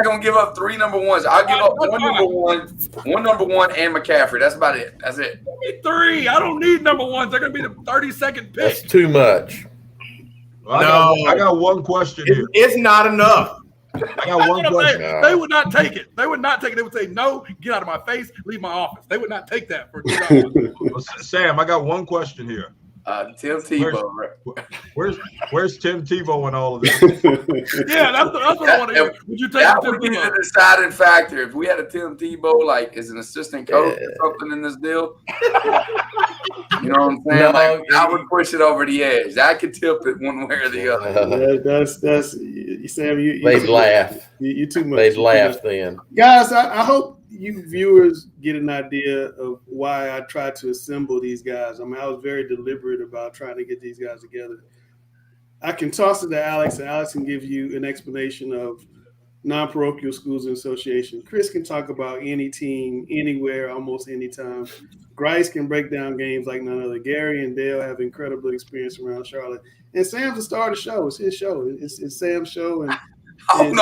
gonna give up 3 number 1s. I'll give up 1 number 1, and McCaffrey. That's about it. That's it. 3. I don't need number 1s. They're gonna be the 32nd pick. That's too much. Well, I got one question here. It's not enough. I got one question. They would not take it. They would not take it. They would say, no, get out of my face, leave my office. They would not take that for $2. Sam, I got one question here. Tim Tebow. Where's Tim Tebow in all of this? Yeah, that's what I want to hear. Would you take that Tim would be Tebow? the deciding factor. If we had a Tim Tebow, like, as an assistant coach or something in this deal, you know what I'm saying? No, like, I would push it over the edge. I could tip it one way or the other. That's Sam. They'd laugh. You too much. They'd laugh then. Guys, I hope you viewers get an idea of why I tried to assemble these guys. I mean, I was very deliberate about trying to get these guys together. I can toss it to Alex, and Alex can give you an explanation of non-parochial schools and association. Chris can talk about any team, anywhere, almost anytime. Grice can break down games like none other. Gary and Dale have incredible experience around Charlotte. And Sam's the star of the show. It's his show. It's Sam's show. And you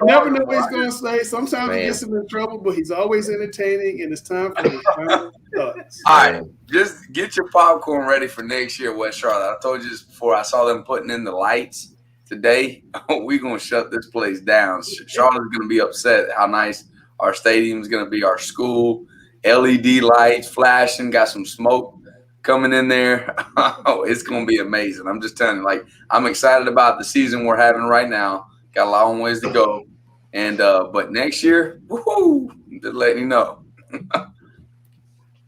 never know what he's going to say. Sometimes he gets him in trouble, but he's always entertaining, and it's time for his final thoughts. All right, just get your popcorn ready for next year, West Charlotte. I told you this before. I saw them putting in the lights today. We're going to shut this place down. Charlotte's going to be upset how nice our stadium is going to be, our school. LED lights flashing, got some smoke coming in there. Oh, it's going to be amazing. I'm just telling you, like, I'm excited about the season we're having right now. Got a long ways to go. And but next year, woohoo, just letting you know.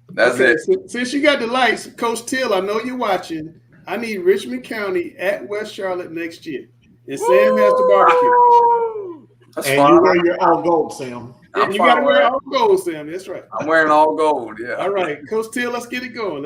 That's it. Since you got the lights, Coach Till, I know you're watching. I need Richmond County at West Charlotte next year. And Sam has the barbecue. That's and fine. You wear your all gold, Sam. And you got to wear all gold, Sam. That's right. I'm wearing all gold, yeah. All right. Coach Till, let's get it going.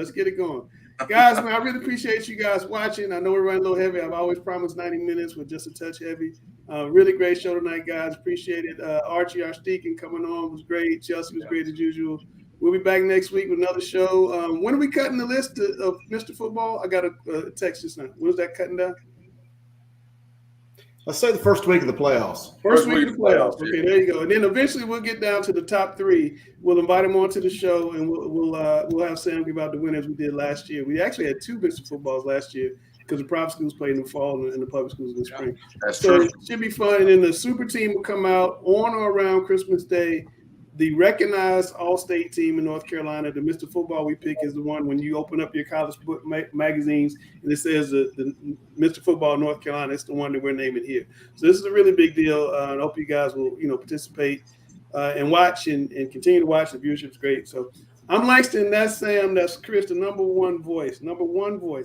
Guys, man, I really appreciate you guys watching. I know we're running a little heavy. I've always promised 90 minutes with just a touch heavy. Really great show tonight, guys. Appreciate it. Archie Archdeacon coming on was great. Chelsea was great as usual. We'll be back next week with another show. When are we cutting the list of Mr. Football? I got a text just now. When's that cutting down? Let's say the first week of the playoffs. First week of the playoffs. Okay, there you go. And then eventually we'll get down to the top three. We'll invite them onto the show, and we'll have Sam give out the winners we did last year. We actually had 2 Mr. Footballs last year because the private schools played in the fall and the public schools in the spring. That's so true. It should be fun. And then the super team will come out on or around Christmas Day. The recognized all-state team in North Carolina, the Mr. Football we pick is the one when you open up your college book magazines and it says the Mr. Football North Carolina. It's the one that we're naming here. So this is a really big deal. I hope you guys will, participate and watch and continue to watch. The viewership's great. So I'm Langston. That's Sam. That's Chris, the number one voice,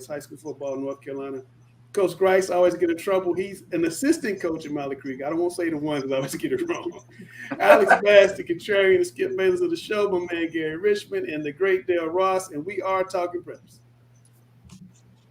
high school football in North Carolina. Coach Grice, I always get in trouble. He's an assistant coach in Molly Creek. I don't want to say the one because I always get it wrong. Alex Bass, the contrarian, the Skip Bayless of the show, my man Gary Richmond, and the great Dale Ross. And we are Talking Preps.